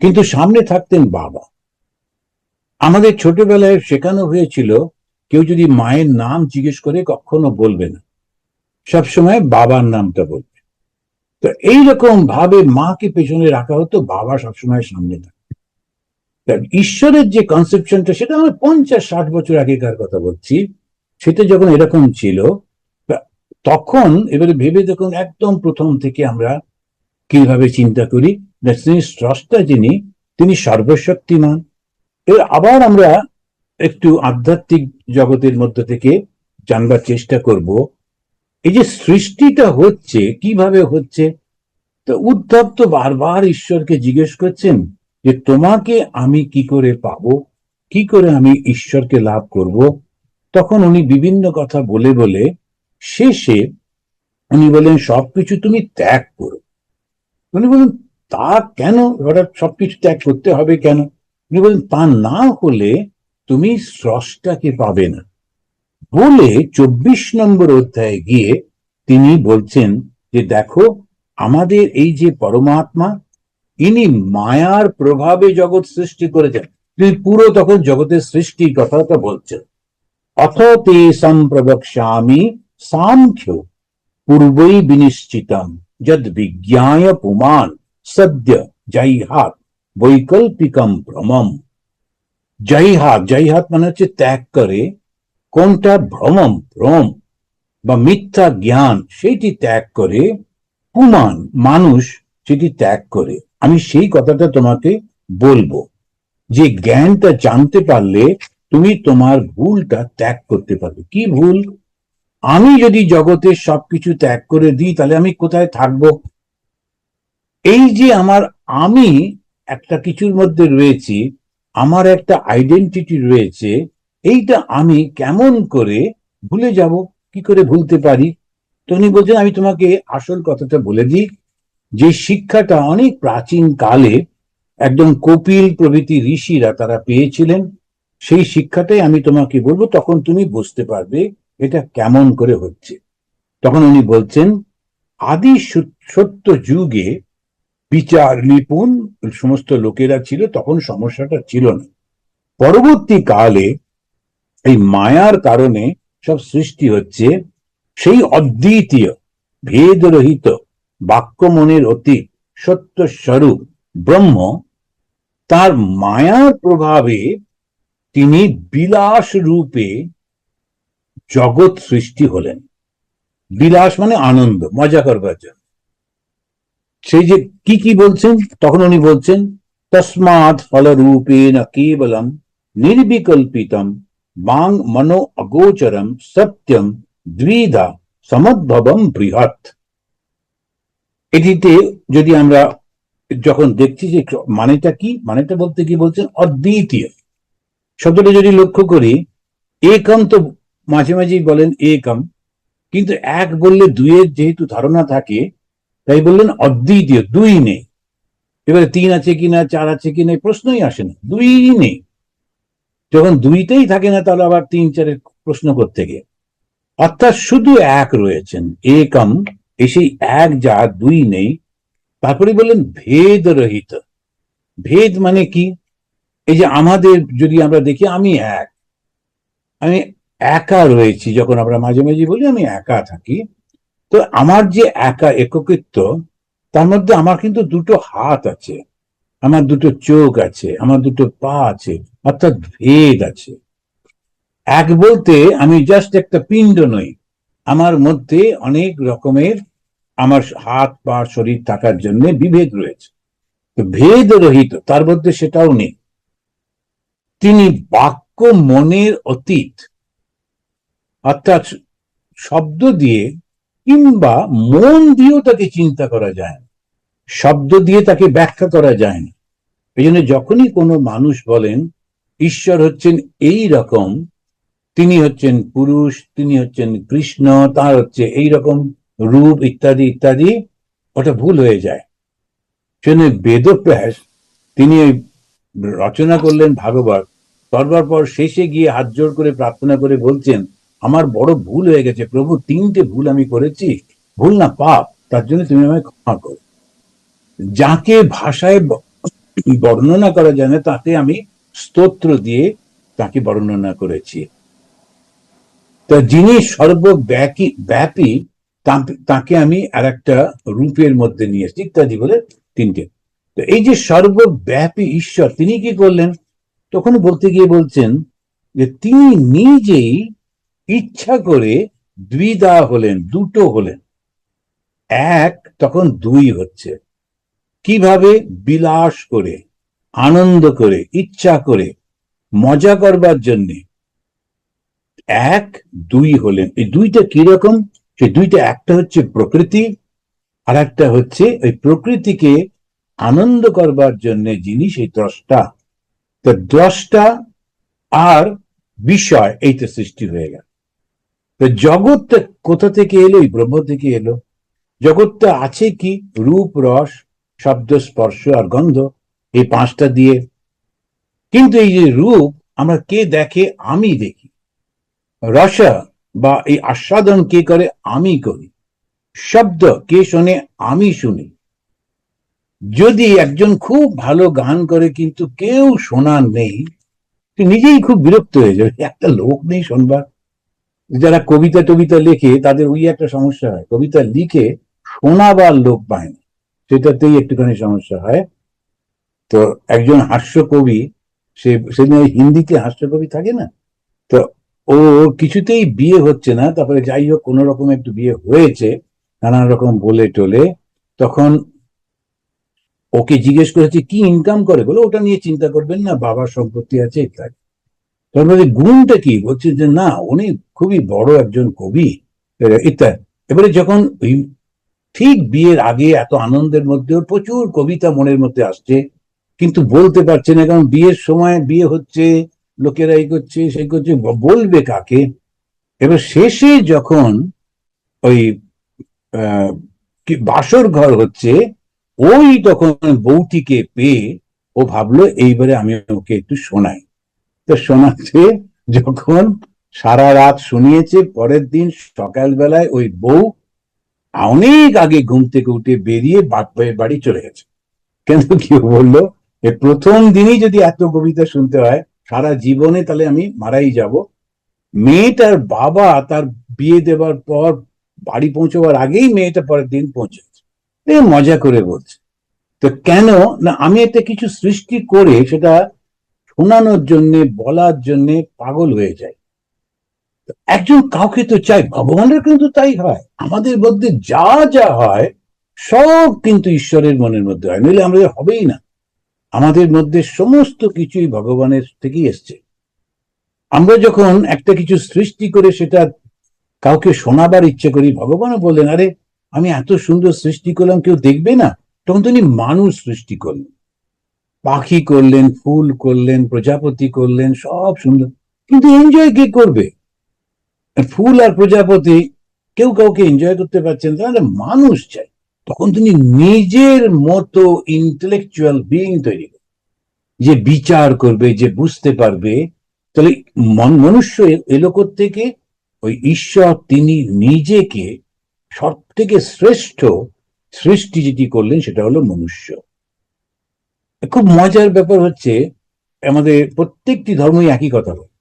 কিন্তু সামনে থাকতেন বাবা। আমাদের ছোটবেলায় শেখানো হয়েছিল কেউ যদি মায়ের নাম জিজ্ঞেস করে কখনো বলবে না, সবসময় বাবার নামটা বলবে। তো এইরকম ভাবে মাকে পেছনে রাখা হতো, বাবা সবসময় সামনে থাকে। ঈশ্বরের যে কনসেপশনটা, সেটা আমার 50-60 বছর আগেকার কথা বলছি, সেটা যখন এরকম ছিল, তখন এবারে ভেবে দেখুন একদম প্রথম থেকে আমরা কিভাবে চিন্তা করি, তিনি স্রষ্টা, তিনি সর্বশক্তিমান। এর আবার আমরা একটু আধ্যাত্মিক জগতের মধ্যে থেকে জানবার চেষ্টা করব, এই যে সৃষ্টিটা হচ্ছে কিভাবে হচ্ছে। তো উদ্ধব তো বারবার ঈশ্বরকে জিজ্ঞেস করছেন যে তোমাকে আমি কি করে পাবো, কি করে আমি ঈশ্বরকে লাভ করব। তখন উনি বিভিন্ন কথা বলে বলে শেষে উনি বলেন সবকিছু তুমি ত্যাগ করো। উনি বলেন তা কেন, হঠাৎ সবকিছু ত্যাগ করতে হবে কেন? উনি বলেন তা না হলে তুমি স্রষ্টাকে পাবে না। বলে 24 নম্বর অধ্যায়ে গিয়ে তিনি বলছেন যে দেখো, আমাদের এই যে পরমাত্মা, ইনি মায়ার প্রভাবে জগৎ সৃষ্টি করেছেন। তিনি পুরো তখন জগতের সৃষ্টির কথাটা বলছেন। অথ তে সম্প্রবক্ষ্যামি সাংখ্য পূর্বই বিনিশ্চিতম যদ বিজ্ঞায় পুমান সদ্য জৈহাত বৈকল্পিকম ভ্রমম। জৈহাত মানে হচ্ছে ত্যাগ করে। কোনটা? ভ্রম বা মিথ্যা জ্ঞান, সেইটি ত্যাগ করে। পুমান মানুষ সেটি ত্যাগ করে। আমি সেই কথাটা তোমাকে বলবো, যে জ্ঞানটা জানতে পারলে তুমি তোমার ভুলটা ত্যাগ করতে পারবে। কি ভুল? আমি যদি জগতের সবকিছু ত্যাগ করে দিই, তাহলে আমি কোথায় থাকবো? এই যে আমার আমি একটা কিছুর মধ্যে রয়েছি, আমার একটা আইডেন্টিটি রয়েছে, এইটা আমি কেমন করে ভুলে যাব, কি করে ভুলতে পারি? তো উনি বলছেন আমি তোমাকে আসল কথাটা বলে দিই, যে শিক্ষাটা অনেক প্রাচীন কালে একদম কপিল প্রভৃতি ঋষিরা তারা পেয়েছিলেন, সেই শিক্ষাটাই আমি তোমাকে বলবো, তখন তুমি বুঝতে পারবে এটা কেমন করে হচ্ছে। তখন উনি বলছেন আদি সত্য যুগে বিচার নিপুণ সমস্ত লোকেরা ছিল, তখন সমস্যাটা ছিল না। পরবর্তী কালে এই মায়ার কারণে সব সৃষ্টি হচ্ছে। সেই অদ্বিতীয় ভেদরহিত বাক্য মনের অতি সত্য স্বরূপ ব্রহ্ম, তার মায়ার প্রভাবে তিনি বিলাস রূপে জগৎ সৃষ্টি হলেন। বিলাস মানে আনন্দ, মজা করবার জন্য। সেই যে কি বলছেন, তখন উনি বলছেন তস্মাৎ ফলরূপেণ কেবলম নির্বিকল্পিতম বাং মনো অগোচরম সত্যম দ্বিধা সমদ্ভবম বৃহৎ। এটিতে যদি আমরা যখন দেখছি যে মানেটা কি, মানেটা বলতে কি বলছেন, অদ্বিতীয় শব্দটা যদি লক্ষ্য করি, একম তো মাঝে মাঝেই বলেন একম, কিন্তু এক বললে দুইয়ের যেহেতু ধারণা থাকে, তাই বললেন অদ্বিতীয়, দুই নেই। এবারে তিন আছে কিনা, চার আছে কিনা, প্রশ্নই আসে না, দুই নেই। যখন দুইটাই থাকে না, তাহলে আবার তিন চারের প্রশ্ন করতে গিয়ে, অর্থাৎ শুধু এক রয়েছেন, একম, সেই এক যা, দুই নেই। তারপরে বললেন ভেদ রহিত। ভেদ মানে কি? এই যে আমাদের যদি আমরা দেখি, আমি এক, আমি একা রয়েছি, যখন আমরা মাঝে মাঝে বলি আমি একা থাকি, তো আমার যে একা এককিত্ব, তার মধ্যে আমার কিন্তু দুটো হাত আছে, আমার দুটো চোখ আছে, আমার দুটো পা আছে, অর্থাৎ ভেদ আছে। এক বলতে আমি জাস্ট একটা পিণ্ড নই, আমার মধ্যে অনেক রকমের আমার হাত পা শরীর থাকার জন্য বিভেদ রয়েছে। তো ভেদ রহিত, তার মধ্যে সেটাও নেই। তিনি বাক্য মনের অতীত, অর্থাৎ শব্দ দিয়ে কিংবা মন দিয়েও তাকে চিন্তা করা যায় না, শব্দ দিয়ে তাকে ব্যাখ্যা করা যায় না। এই জন্য যখনই কোনো মানুষ বলেন ঈশ্বর হচ্ছেন এই রকম, তিনি হচ্ছেন পুরুষ, তিনি হচ্ছেন কৃষ্ণ, তার হচ্ছে এই রকম রূপ, ইত্যাদি ইত্যাদি, ওটা ভুল হয়ে যায়। সেজন্য বেদব্যাস তিনি রচনা করলেন ভাগবত, করবার পর শেষে গিয়ে হাত জোড় করে প্রার্থনা করে বলছেন, আমার বড় ভুল হয়ে গেছে প্রভু, তিনটে ভুল আমি করেছি, ভুল না পাপ, তার জন্য তুমি আমায় ক্ষমা করো। যাকে ভাষায় বর্ণনা করা যায় না, তাতে আমি স্তোত্র দিয়ে তাকে বর্ণনা করেছি। তা যিনি সর্বব্যাপী ব্যাপী, তাকে আমি আর একটা রূপের মধ্যে নিয়ে এসেছি, ইত্যাদি বলে তিনটে। তো এই যে সর্বব্যাপী ঈশ্বর, তিনি কি করলেন? তখন বলতে গিয়ে বলছেন যে তিনি নিজেই ইচ্ছা করে দ্বিধা হলেন, দুটো হলেন, এক তখন দুই হচ্ছে। কিভাবে? বিলাস করে, আনন্দ করে, ইচ্ছা করে, মজা করবার জন্য এক দুই হলেন। এই দুইটা কিরকম? সেই দুইটা, একটা হচ্ছে প্রকৃতি, আর একটা হচ্ছে ওই প্রকৃতিকে আনন্দ করবার জন্য যিনি সেই দ্রষ্টা। তো দ্রষ্টা আর বিষয়, এইটা সৃষ্টি হয়ে গেল। তো জগৎটা কোথা থেকে এলো? এই ব্রহ্ম থেকে এলো। জগৎটা আছে কি? রূপ, রস, শব্দ, স্পর্শ আর গন্ধ, এই পাঁচটা দিয়ে। কিন্তু এই যে রূপ, আমরা কে দেখে? আমি দেখি। রস বা এই আস্বাদন কে করে? আমি করি। শব্দ কে শোনে? আমি শুনি। যদি একজন খুব ভালো গান করে কিন্তু কেউ শোনার নেই, নিজেই খুব বিরক্ত হয়ে যাবে, একটা লোক নেই শোনবার। যারা কবিতা টবিতা লেখে তাদের ওই একটা সমস্যা হয়, কবিতা লিখে শোনাবার লোক পায় না, সেটাতেই একটুখানি সমস্যা হয়। তো একজন হাস্যকবি, সেদিন ওই হিন্দিতে হাস্যকবি থাকে না, তো ও কিছুতেই বিয়ে হচ্ছে না, তারপরে যাই হোক কোন রকম একটু বিয়ে হয়েছে, নানান রকম বলে টলে, তখন ওকে জিজ্ঞেস করেছে কি ইনকাম করে, বলে ওটা নিয়ে চিন্তা করবেন না, বাবার সম্পত্তি আছে ইত্যাদি। তারপরে গুণটা কি? বলছে যে না, উনি খুবই বড় একজন কবি ইত্যাদি। এবারে যখন ওই ঠিক বিয়ের আগে এত আনন্দের মধ্যেও প্রচুর কবিতা মনের মধ্যে আসছে, কিন্তু বলতে পারছে না, কারণ বিয়ের সময় বিয়ে হচ্ছে, লোকেরা এই করছে সেই করছে, বলবে কাকে? এবার শেষে যখন ওই বাসর ঘর হচ্ছে, ওই তখন বউটিকে পেয়ে ও ভাবলো এইবারে আমি ওকে একটু শোনাই। তো শোনাচ্ছে যখন, সারা রাত শুনিয়েছে, পরের দিন সকালবেলায় ওই বউ অনেক আগে ঘুম থেকে উঠে বেরিয়ে বাপের বাড়ি চলে গেছে। কিন্তু কি বললো, প্রথম দিনই যদি এত কবিতা শুনতে হয় সারা জীবনে, তাহলে আমি মারাই যাব। মেয়েটার বাবা তার বিয়ে দেবার পর বাড়ি পৌঁছবার আগেই মেয়েটা পরের দিন পৌঁছেছে, মজা করে বলছে। তো কেন না, আমি একটা কিছু সৃষ্টি করে সেটা শোনানোর জন্য, বলার জন্য পাগল হয়ে যায়। একজন কাউকে তো চাই, ভগবানের কিন্তু তাই হয়, আমাদের মধ্যে যা যা হয় সব কিন্তু ঈশ্বরের মনের মধ্যে হয়, নইলে আমাদের হবেই না। আমাদের মধ্যে সমস্ত কিছুই ভগবানের থেকেই এসছে। আমরা যখন একটা কিছু সৃষ্টি করে সেটা কাউকে শোনাবার ইচ্ছে করি। ভগবানও বললেন, আরে আমি এত সুন্দর সৃষ্টি করলাম, কেউ দেখবে না? তখন তিনি মানুষ সৃষ্টি করলেন, পাখি করলেন, ফুল করলেন, প্রজাপতি করলেন, সব সুন্দর। কিন্তু এনজয় কে করবে? ফুল আর প্রজাপতি কেউ কাউকে এনজয় করতে পারছেন, তাহলে মানুষ চাই। তখন তিনি নিজের মতো ইন্টেলেকচুয়াল বিইং তৈরি করবেন, যে বিচার করবে, যে বুঝতে পারবে। তাহলে মনুষ্য এলো থেকে, ওই ঈশ্বর তিনি নিজেকে সব থেকে শ্রেষ্ঠ সৃষ্টি যেটি করলেন সেটা হলো মনুষ্য। খুব মজার ব্যাপার হচ্ছে, আমাদের প্রত্যেকটি ধর্মই একই কথা বলে,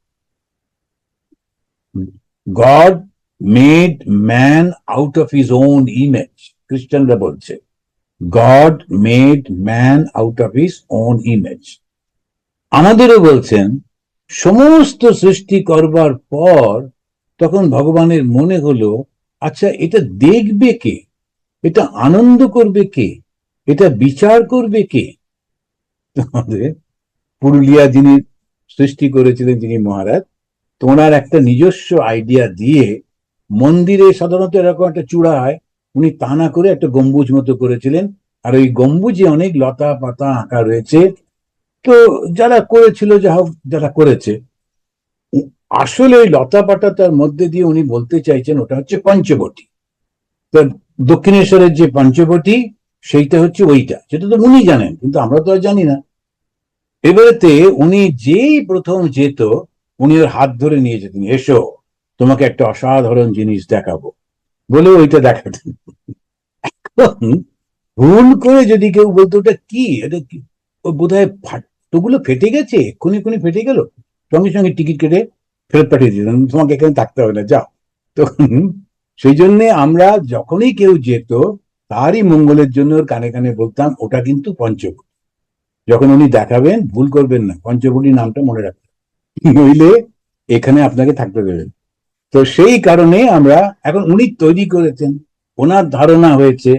god made man out of his own image. খ্রিস্টানরা বলছে god made man out of his own image. আমাদেরও বলছেন সমস্ত সৃষ্টি করবার পর তখন ভগবানের মনে হলো, আচ্ছা এটা দেখবে কে, এটা আনন্দ করবে কে, এটা বিচার করবে কে? আমাদের পুরুলিয়া যিনি সৃষ্টি করেছিলেন, যিনি মহারাজ, তোনার একটা নিজস্ব আইডিয়া দিয়ে মন্দিরে সাধারণত এরকম একটা চূড়া হয়, উনি তা না করে একটা গম্বুজ মতো করেছিলেন। আর ওই গম্বুজে অনেক লতা পাতা আঁকা রয়েছে। তো যারা করেছিল, যা হোক যারা করেছে, আসলে ওই লতা পাতাটার মধ্যে দিয়ে উনি বলতে চাইছেন ওটা হচ্ছে পঞ্চবটী। তো দক্ষিণেশ্বরের যে পঞ্চবটী, সেইটা হচ্ছে ওইটা, সেটা তো উনি জানেন, কিন্তু আমরা তো আর জানি না। এবারেতে উনি যেই প্রথম যেত, উনি ওর হাত ধরে নিয়ে যেতেন, এসো তোমাকে একটা অসাধারণ জিনিস দেখাবো, বলে ওইটা দেখাতেন। ভুল করে যদি কেউ বলতো ওটা কি, এটা কি, ও বোধ হয় ওগুলো ফেটে গেছে, এক্ষুনি এক্ষুনি ফেটে গেল, সঙ্গে সঙ্গে টিকিট কেটে ফেরত পাঠিয়ে দিতেন, তোমাকে এখানে থাকতে হবে না, যাও। তখন সেই জন্য আমরা যখনই কেউ যেত, তারই মঙ্গলের জন্য ওর কানে কানে বলতাম ওটা কিন্তু পঞ্চবটী। যখন উনি দেখাবেন, ভুল করবেন না, পঞ্চবটী নামটা মনে রাখবেন, নইলে এখানে আপনাকে থাকতে দেবেন। তো সেই কারণে আমরা এখন, উনি তৈরি করেছেন, ওনার ধারণা হয়েছে,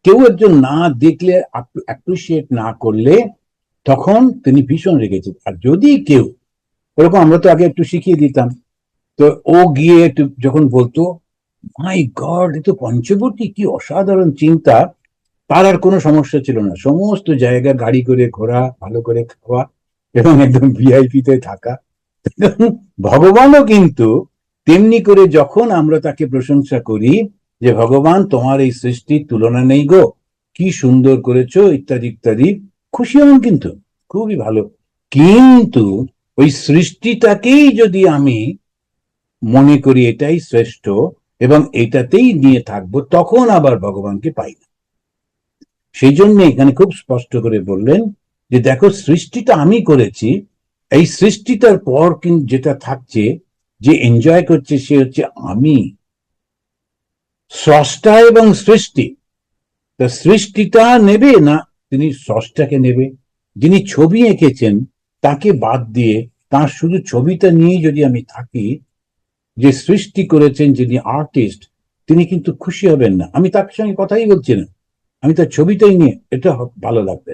কেউ একজন না দেখলে, অ্যাপ্রিসিয়েট না করলে, তখন তিনি ভীষণ রেগেছেন। আর যদি কেউ ওরকম, আমরা তো আগে একটু শিখিয়ে দিতাম, তো ও গিয়ে একটু যখন বলতো, মাই গড এ তো পঞ্চবটী, কি অসাধারণ চিন্তা, তার আর কোনো সমস্যা ছিল না, সমস্ত জায়গা গাড়ি করে ঘোরা, ভালো করে খাওয়া, এবং একদম ভিআইপি তে থাকা। ভগবানও কিন্তু তেমনি করে, যখন আমরা তাকে প্রশংসা করি যে ভগবান তোমার এই সৃষ্টির তুলনা নেই গো, কি সুন্দর করেছো, ইত্যাদি ইত্যাদি, খুশি হন, কিন্তু খুবই ভালো। কিন্তু ওই সৃষ্টিটাকেই যদি আমি মনে করি এটাই শ্রেষ্ঠ এবং এটাতেই নিয়ে থাকবো, তখন আবার ভগবানকে পাই না। সেই জন্য এখানে খুব স্পষ্ট করে বললেন যে দেখো, সৃষ্টিটা আমি করেছি, এই সৃষ্টিটার পর কিন্তু যেটা থাকছে, যে এনজয় করছে, সে হচ্ছে আমি, স্রষ্টা এবং সৃষ্টি। তা সৃষ্টিটা নেবে না, তিনি স্রষ্টাকে নেবে। যিনি ছবি এঁকেছেন তাকে বাদ দিয়ে, তার শুধু ছবিটা নিয়েই যদি আমি থাকি, যে সৃষ্টি করেছেন যিনি আর্টিস্ট, তিনি কিন্তু খুশি হবেন না। আমি তার সঙ্গে কথাই বলছি না, আমি তার ছবিটাই নিয়ে, এটা ভালো লাগবে।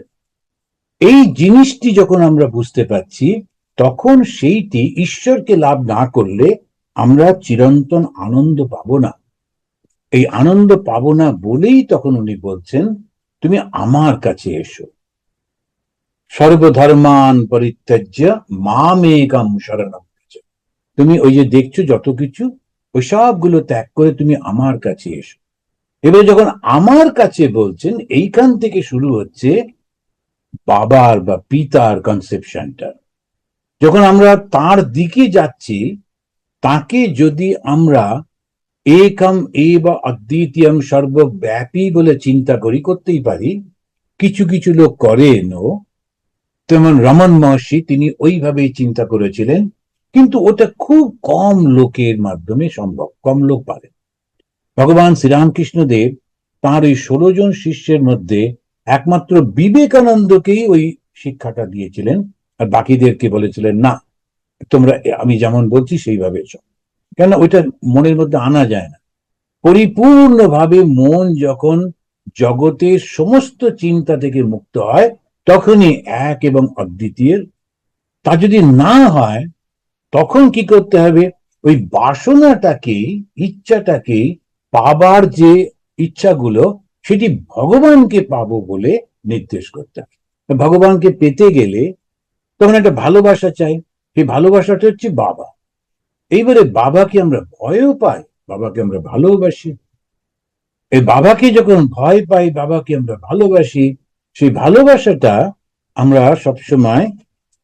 এই জিনিসটি যখন আমরা বুঝতে পারছি, তখন সেইটি ঈশ্বরকে লাভ না করলে আমরা চিরন্তন আনন্দ পাবো না। এই আনন্দ পাবো না বলেই তখন উনি বলছেন, তুমি আমার কাছে এসো, সর্বধর্মান পরিত্যাজ্য মামেকম শরণম ব্রজ। তুমি ওই যে দেখছো যত কিছু, ওই সবগুলো ত্যাগ করে তুমি আমার কাছে এসো। এবার যখন আমার কাছে বলছেন, এইখান থেকে শুরু হচ্ছে বাবার বা পিতার কনসেপশনটা। যখন আমরা তার দিকে যাচ্ছি, তাকে যদি আমরা একম এব অদ্বিতীয়ম সর্বব্যাপী বলে চিন্তা করি, করতেই পারি, কিছু কিছু লোক করেনও, তেমন রমন মহর্ষি তিনি ওইভাবেই চিন্তা করেছিলেন, কিন্তু ওটা খুব কম লোকের মাধ্যমে সম্ভব, কম লোক পারে। ভগবান শ্রীরামকৃষ্ণ দেব তাঁর ওই 16 জন শিষ্যের মধ্যে একমাত্র বিবেকানন্দকেই ওই শিক্ষাটা দিয়েছিলেন, আর বাকিদেরকে বলেছিলেন না, তোমরা আমি যেমন বলছি সেইভাবে এসো। কেন, ওইটা মনের মধ্যে আনা যায় না। পরিপূর্ণভাবে মন যখন জগতের সমস্ত চিন্তা থেকে মুক্ত হয়, তখনই এক এবং অদ্বিতীয়। তা যদি না হয়, তখন কি করতে হবে, ওই বাসনাটাকেই, ইচ্ছাটাকেই, পাবার যে ইচ্ছাগুলো, সেটি ভগবানকে পাবো বলে নির্দেশ করতে হবে। ভগবানকে পেতে গেলে তখন একটা ভালোবাসা চাই, সেই ভালোবাসাটা হচ্ছে বাবা। এইবারে বাবাকে আমরা ভয়ও পাই, বাবাকে আমরা ভালোবাসি। এই বাবাকে যখন ভয় পাই, বাবাকে আমরা ভালোবাসি, সেই ভালোবাসাটা আমরা সবসময়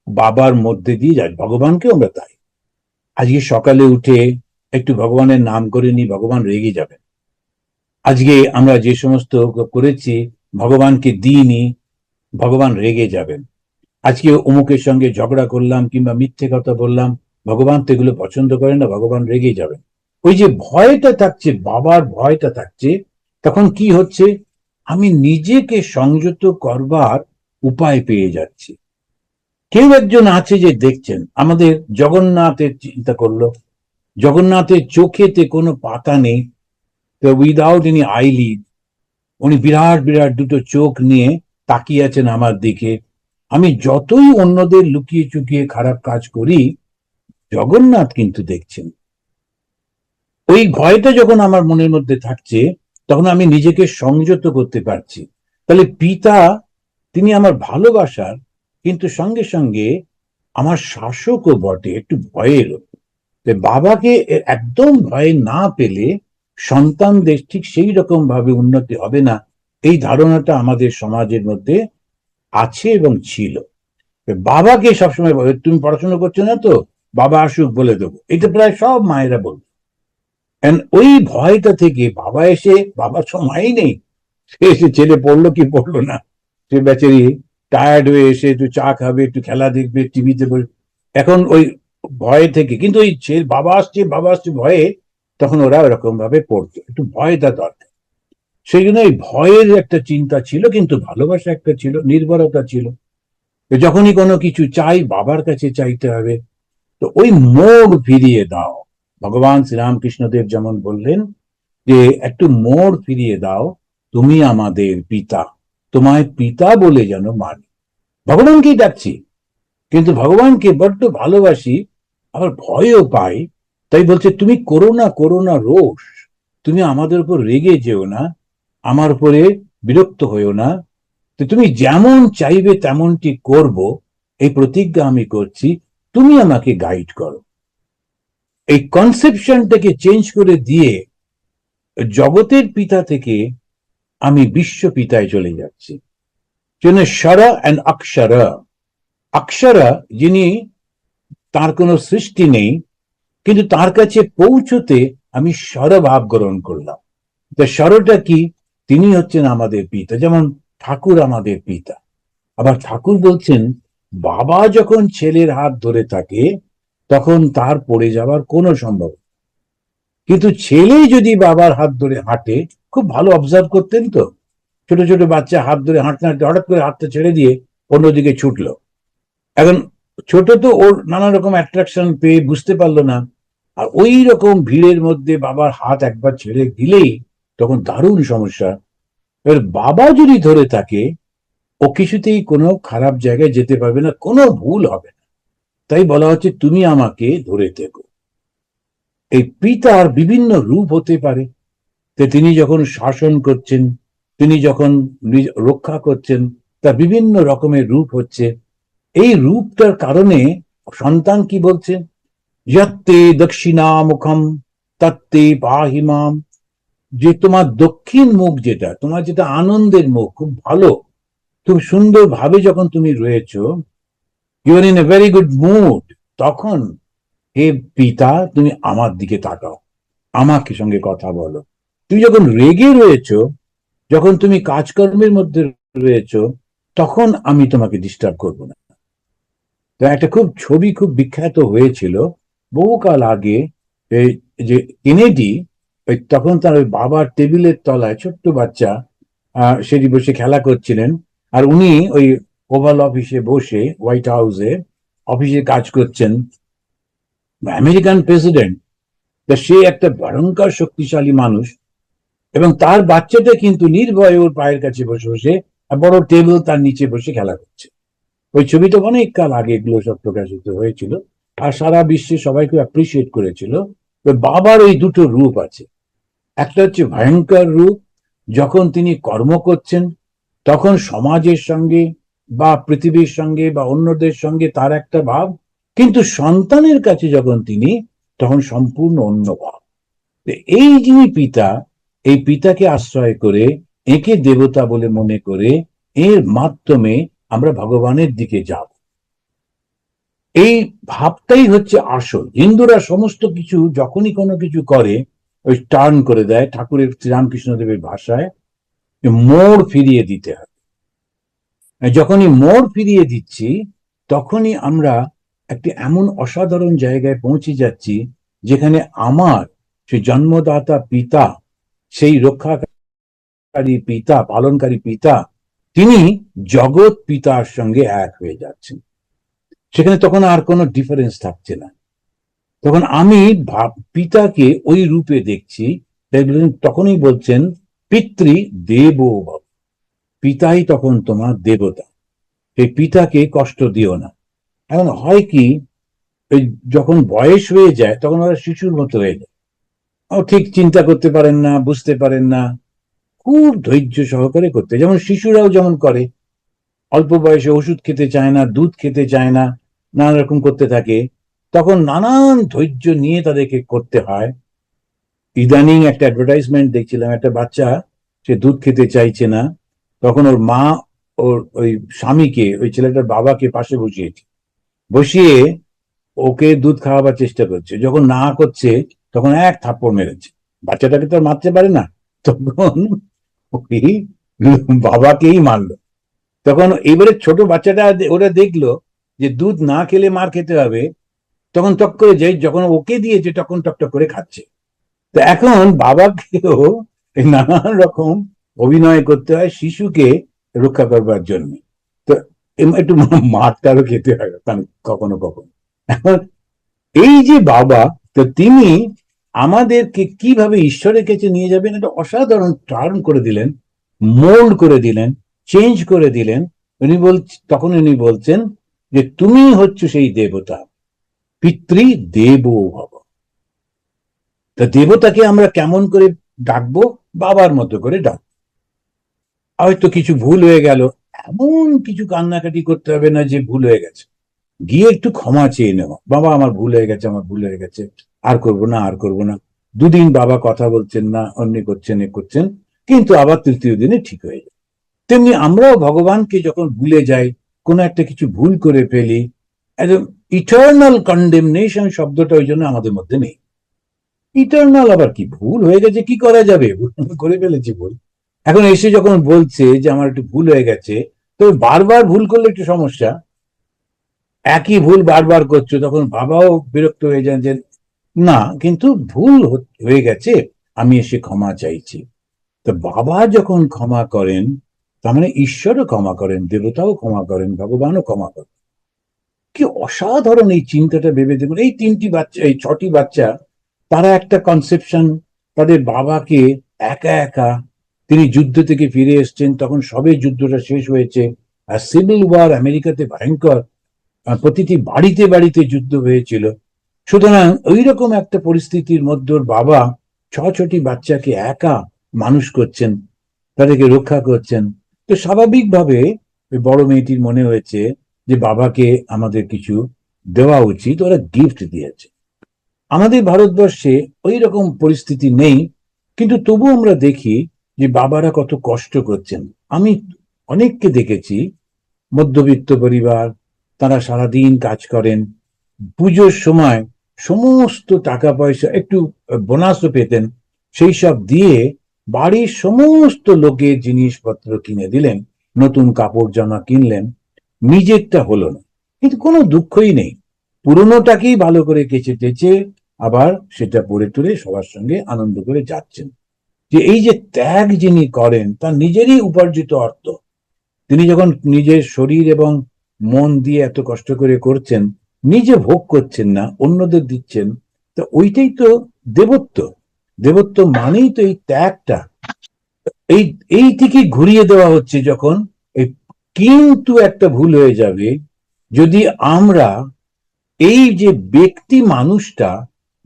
বাবার মধ্যে দিয়ে যাই, ভগবানকেও আমরা তাই। আজকে সকালে উঠে একটু ভগবানের নাম করে নি, ভগবান রেগে যাবেন। আজকে আমরা যে সমস্ত করেছি ভগবানকে দিইনি, ভগবান রেগে যাবেন। আজকে অমুকের সঙ্গে ঝগড়া করলাম কিংবা মিথ্যে কথা বললাম, ভগবান তো এগুলো পছন্দ করেন না, ভগবান রেগে যাবেন। ওই যে ভয়টা থাকছে, বাবার ভয়টা থাকছে, তখন কি হচ্ছে, আমি নিজেকে সংযত করবার উপায় পেয়ে যাচ্ছি। কেউ একজন আছে যে দেখছেন, আমাদের জগন্নাথের চিন্তা করলো, জগন্নাথের চোখেতে কোনো পাতা নেই, তো উইদাউট এনি আইলিড, উনি বিরাট বিরাট দুটো চোখ নিয়ে তাকিয়ে আছেন আমার দিকে। আমি যতই অন্যদের লুকিয়ে চুকিয়ে খারাপ কাজ করি, জগন্নাথ কিন্তু দেখছেন। ওই ভয়টা যখন আমার মনের মধ্যে থাকছে, তখন আমি নিজেকে সংযত করতে পারছি। তাহলে পিতা তিনি আমার ভালোবাসার, কিন্তু সঙ্গে সঙ্গে আমার শাসকও বটে, একটু ভয়ের। বাবাকে একদম ভয় না পেলে সন্তানদের ঠিক সেই রকম ভাবে উন্নতি হবে না, এই ধারণাটা আমাদের সমাজের মধ্যে আছে এবং ছিল। বাবাকে সবসময় বলে, তুমি পড়াশোনা করছো না তো, বাবা আসুক বলে দেবো, এটা প্রায় সব মায়েরা বলবে। ওই ভয়টা থেকে বাবা এসে, বাবার সময়ই নেই, সে এসে ছেলে পড়লো কি পড়লো না, সে বেচারি টায়ার্ড হয়ে এসে একটু চা খাবে, একটু খেলা দেখবে, টিভিতে বসে। এখন ওই ভয় থেকে, কিন্তু ওই বাবা আসছে বাবা আসছে ভয়ে, তখন ওরা ওরকম ভাবে পড়তো, একটু ভয়টা দরকার। সেই জন্য এই ভয়ের একটা চিন্তা ছিল, কিন্তু ভালোবাসা একটা ছিল, নির্ভরতা ছিল। যখনই কোনো কিছু চাই, বাবার কাছে চাইতে হবে। তো ওই মোড় ফিরিয়ে দাও, ভগবান শ্রীরামকৃষ্ণদেব যেমন বললেন যে একটু মোড় ফিরিয়ে দাও, তুমি আমাদের পিতা, তোমায় পিতা বলে যেন মানি। ভগবানকেই ডাকছি, কিন্তু ভগবানকে বড্ড ভালোবাসি, আবার ভয়ও পাই। তাই বলছে, তুমি করো না রোষ, তুমি আমাদের উপর রেগে যেও না, আমার উপরে বিরক্ত হইও না, তো তুমি যেমন চাইবে তেমনটি করব, এই প্রতিজ্ঞা আমি করছি, তুমি আমাকে গাইড করো। এই কনসেপশনটাকে চেঞ্জ করে দিয়ে জগতের পিতা থেকে আমি বিশ্ব পিতায় চলে যাচ্ছি। জন্য স্বরা অ্যান্ড অক্ষরা, অক্ষরা যিনি, তার কোনো সৃষ্টি নেই, কিন্তু তার কাছে পৌঁছতে আমি স্বরভাব গ্রহণ করলাম। তো স্বরটা কি, তিনি হচ্ছেন আমাদের পিতা। যেমন ঠাকুর আমাদের পিতা, আবার ঠাকুর বলছেন বাবা যখন ছেলের হাত ধরে থাকে, তখন তার পড়ে যাওয়ার কোনো সম্ভব, কিন্তু ছেলে যদি বাবার হাত ধরে হাঁটে, খুব ভালো অবজার্ভ করতেন তো, ছোট ছোট বাচ্চা হাত ধরে হাঁটতে হাঁটতে হঠাৎ করে হাতটা ছেড়ে দিয়ে অন্যদিকে ছুটলো। এখন ছোট তো, ওর নানা রকম অ্যাট্রাকশন পেয়ে বুঝতে পারলো না, আর ওই রকম ভিড়ের মধ্যে বাবার হাত একবার ছেড়ে দিলেই তখন দারুণ সমস্যা। এবার বাবা যদি ধরে থাকে, ও কিছুতেই কোনো খারাপ জায়গায় যেতে পারবে না, কোনো ভুল হবে না। তাই বলা হচ্ছে তুমি আমাকে ধরে থেকো। এই পিতার বিভিন্ন রূপ হতে পারে, তিনি যখন শাসন করছেন, তিনি যখন রক্ষা করছেন, তার বিভিন্ন রকমের রূপ হচ্ছে। এই রূপটার কারণে সন্তান কি বলছে, যত্তে দক্ষিণামুখম তত্তে পাহি মাম, যে তোমার দক্ষিণ মুখ, যেটা তোমার, যেটা আনন্দের মুখ, খুব ভালো, খুব সুন্দর ভাবে যখন তুমি রয়েছো, you are in a very good mood, তখন হে পিতা তুমি আমার দিকে তাকাও, আমাকে সঙ্গে কথা বলো। তুমি যখন রেগে রয়েছো, যখন তুমি কাজকর্মের মধ্যে রয়েছো, তখন আমি তোমাকে ডিস্টার্ব করব না। তো একটা খুব ছবি খুব বিখ্যাত হয়েছিল বহুকাল আগে, যে কেনেডি, তখন তার ওই বাবার টেবিলের তলায় ছোট্ট বাচ্চা, সেটি বসে খেলা করছিলেন, আর উনি ওই ওভাল অফিসে বসে, হোয়াইট হাউসে অফিসে কাজ করছেন। আমেরিকান প্রেসিডেন্ট, সে একটা ভয়ঙ্কর শক্তিশালী মানুষ, এবং তার বাচ্চাটা কিন্তু নির্ভয়ে ওর পায়ের কাছে বসে বসে, বড় টেবিল তার নিচে বসে খেলা করছে। ওই ছবিটা অনেক কাল আগে এগুলো সব প্রকাশিত হয়েছিল, আর সারা বিশ্বে সবাই খুব অ্যাপ্রিসিয়েট করেছিল। তো বাবার এই দুটো রূপ আছে, একটা হচ্ছে ভয়ঙ্কর রূপ, যখন তিনি কর্ম করছেন তখন সমাজের সঙ্গে বা পৃথিবীর সঙ্গে বা অন্যদের সঙ্গে তার একটা ভাব, কিন্তু সন্তানের কাছে যখন তিনি, তখন সম্পূর্ণ অন্য ভাব। এই যিনি পিতা, এই পিতাকে আশ্রয় করে, একে দেবতা বলে মনে করে, এর মাধ্যমে আমরা ভগবানের দিকে যাব। এই ভাবটাই হচ্ছে আসল। হিন্দুরা সমস্ত কিছু যখনই কোনো কিছু করে, ওই টার্ন করে দেয়, ঠাকুরের শ্রীরামকৃষ্ণদেবের ভাষায় মোড় ফিরিয়ে দিতে হয়। যখনই মোড় ফিরিয়ে দিচ্ছি, তখনই আমরা একটি এমন অসাধারণ জায়গায় পৌঁছে যাচ্ছি, যেখানে আমার সেই জন্মদাতা পিতা, সেই রক্ষাকারী পিতা, পালনকারী পিতা, তিনি জগৎ পিতার সঙ্গে এক হয়ে যাচ্ছেন। সেখানে তখন আর কোনো ডিফারেন্স থাকছে না। তখন আমি পিতাকে ওই রূপে দেখছি। তখনই বলছেন পিতৃ দেব ভব, পিতাই তখন তোমার দেবতা, এই পিতাকে কষ্ট দিও না। এখন হয় কি, ওই যখন বয়স হয়ে যায় তখন ওরা শিশুর মতো হয়ে যায়, ও ঠিক চিন্তা করতে পারেন না, বুঝতে পারেন না, খুব ধৈর্য সহকারে করতে, যেমন শিশুরাও যেমন করে, অল্প বয়সে ওষুধ খেতে চায় না, দুধ খেতে চায় না, নানা রকম করতে থাকে, তখন নানান ধৈর্য নিয়ে তাদেরকে করতে হয়। ইদানিং একটা অ্যাডভার্টাইজমেন্ট দেখছিলাম, একটা বাচ্চা, সে দুধ খেতে চাইছে না, তখন ওর মা ওর ওই স্বামীকে, ওই ছেলেটার বাবাকে পাশে বসিয়েছে, বসিয়ে ওকে দুধ খাওয়াবার চেষ্টা করছে। যখন না করছে তখন এক থাপ্পড় মেরেছে। বাচ্চাটাকে তো আর মারতে পারে না, তখন ওই বাবাকেই মারলো। তখন এবারে ছোট বাচ্চাটা ওরা দেখলো যে দুধ না খেলে মার খেতে হবে, তখন টক করে যে যখন ওকে দিয়েছে তখন টকটক করে খাচ্ছে। তো এখন বাবাকেও নানান রকম অভিনয় করতে হয় শিশুকে রক্ষা করবার জন্য। তো একটু মারটারও খেতে হয় কখনো কখনো। এখন এই যে বাবা, তো তিনি আমাদেরকে কিভাবে ঈশ্বরের কাছে নিয়ে যাবেন, এটা অসাধারণ টার্ন করে দিলেন, মোল্ড করে দিলেন, চেঞ্জ করে দিলেন। তখন উনি বলছেন যে তুমি হচ্ছে সেই দেবতা, পিতৃ দেব ভব। তা দেবতাকে আমরা কেমন করে ডাকবো? বাবার মতো করে ডাকবো। হয়তো কিছু ভুল হয়ে গেল, এমন কিছু কান্নাকাটি করতে হবে না যে ভুল হয়ে গেছে, গিয়ে একটু ক্ষমা চেয়ে নেওয়া, বাবা আমার ভুল হয়ে গেছে, আমার ভুল হয়ে গেছে, আর করব না, আর করব না। দুদিন বাবা কথা বলছেন না, অন্য করছেন, এ করছেন, কিন্তু আবার তৃতীয় দিনে ঠিক হয়ে যায়। তেমনি আমরাও ভগবানকে যখন ভুলে যাই, কোনো একটা কিছু ভুল করে ফেলি, একদম ইটার্নাল কন্ডেমনেশন শব্দটা ওই জন্য আমাদের মধ্যে নেই। ইটার্নাল আবার কি, ভুল হয়ে গেছে, কি করা যাবে, করে ফেলেছি ভুল। এখন এসে যখন বলছে যে আমার একটু ভুল হয়ে গেছে, তো বারবার ভুল করলে একটু সমস্যা, একই ভুল বারবার করছো, তখন বাবাও বিরক্ত হয়ে যান যে না, কিন্তু ভুল হয়ে গেছে, আমি এসে ক্ষমা চাইছি। তো বাবা যখন ক্ষমা করেন, তার মানে ঈশ্বরও ক্ষমা করেন, দেবতাও ক্ষমা করেন, ভগবানও ক্ষমা করেন। কি অসাধারণ এই চিন্তাটা ভেবে দেখুন, এই তিনটি বাচ্চা, এই ছটি বাচ্চা, তারা একটা কনসেপশন, তাদের বাবাকে একা একা, তিনি যুদ্ধ থেকে ফিরে এসছেন, তখন সবে যুদ্ধটা শেষ হয়েছে, আর সিভিল ওয়ার আমেরিকাতে ভয়ঙ্কর, প্রতিটি বাড়িতে বাড়িতে যুদ্ধ হয়েছিল। সুতরাং ওই রকম একটা পরিস্থিতির মধ্যে বাবা ছটি বাচ্চাকে একা মানুষ করছেন, তাদেরকে রক্ষা করছেন। তো স্বাভাবিকভাবে ওই বড় মেয়েটির মনে হয়েছে যে বাবাকে আমাদের কিছু দেওয়া উচিত, ওরা গিফট দিয়েছে। আমাদের ভারতবর্ষে ওই রকম পরিস্থিতি নেই, কিন্তু তবু আমরা দেখি যে বাবারা কত কষ্ট করছেন। আমি অনেককে দেখেছি, মধ্যবিত্ত পরিবার, তারা সারাদিন কাজ করেন, পুজোর সময় সমস্ত টাকা পয়সা, একটু বোনাসও পেতেন, সেই সব দিয়ে বাড়ির সমস্ত লোকের জিনিসপত্র কিনে দিলেন, নতুন কাপড় জামা কিনলেন, নিজেরটা হলো না, কিন্তু কোনো দুঃখই নেই, পুরনোটাকেই ভালো করে কেচে টেচে আবার সেটা পরে টরে সবার সঙ্গে আনন্দ করে যাচ্ছেন। যে এই যে ত্যাগ যিনি করেন, তার নিজেরই উপার্জিত অর্থ, তিনি যখন নিজের শরীর এবং মন দিয়ে এত কষ্ট করে করছেন, নিজে ভোগ করছেন না, অন্যদের দিচ্ছেন, তো ওইটাই তো দেবত্ব। দেবত্ব মানেই তো এই ত্যাগটা। এই এই থেকে ঘুরিয়ে দেওয়া হচ্ছে যখন, এই কিন্তু একটা ভুল হয়ে যাবে, যদি আমরা এই যে ব্যক্তি মানুষটা,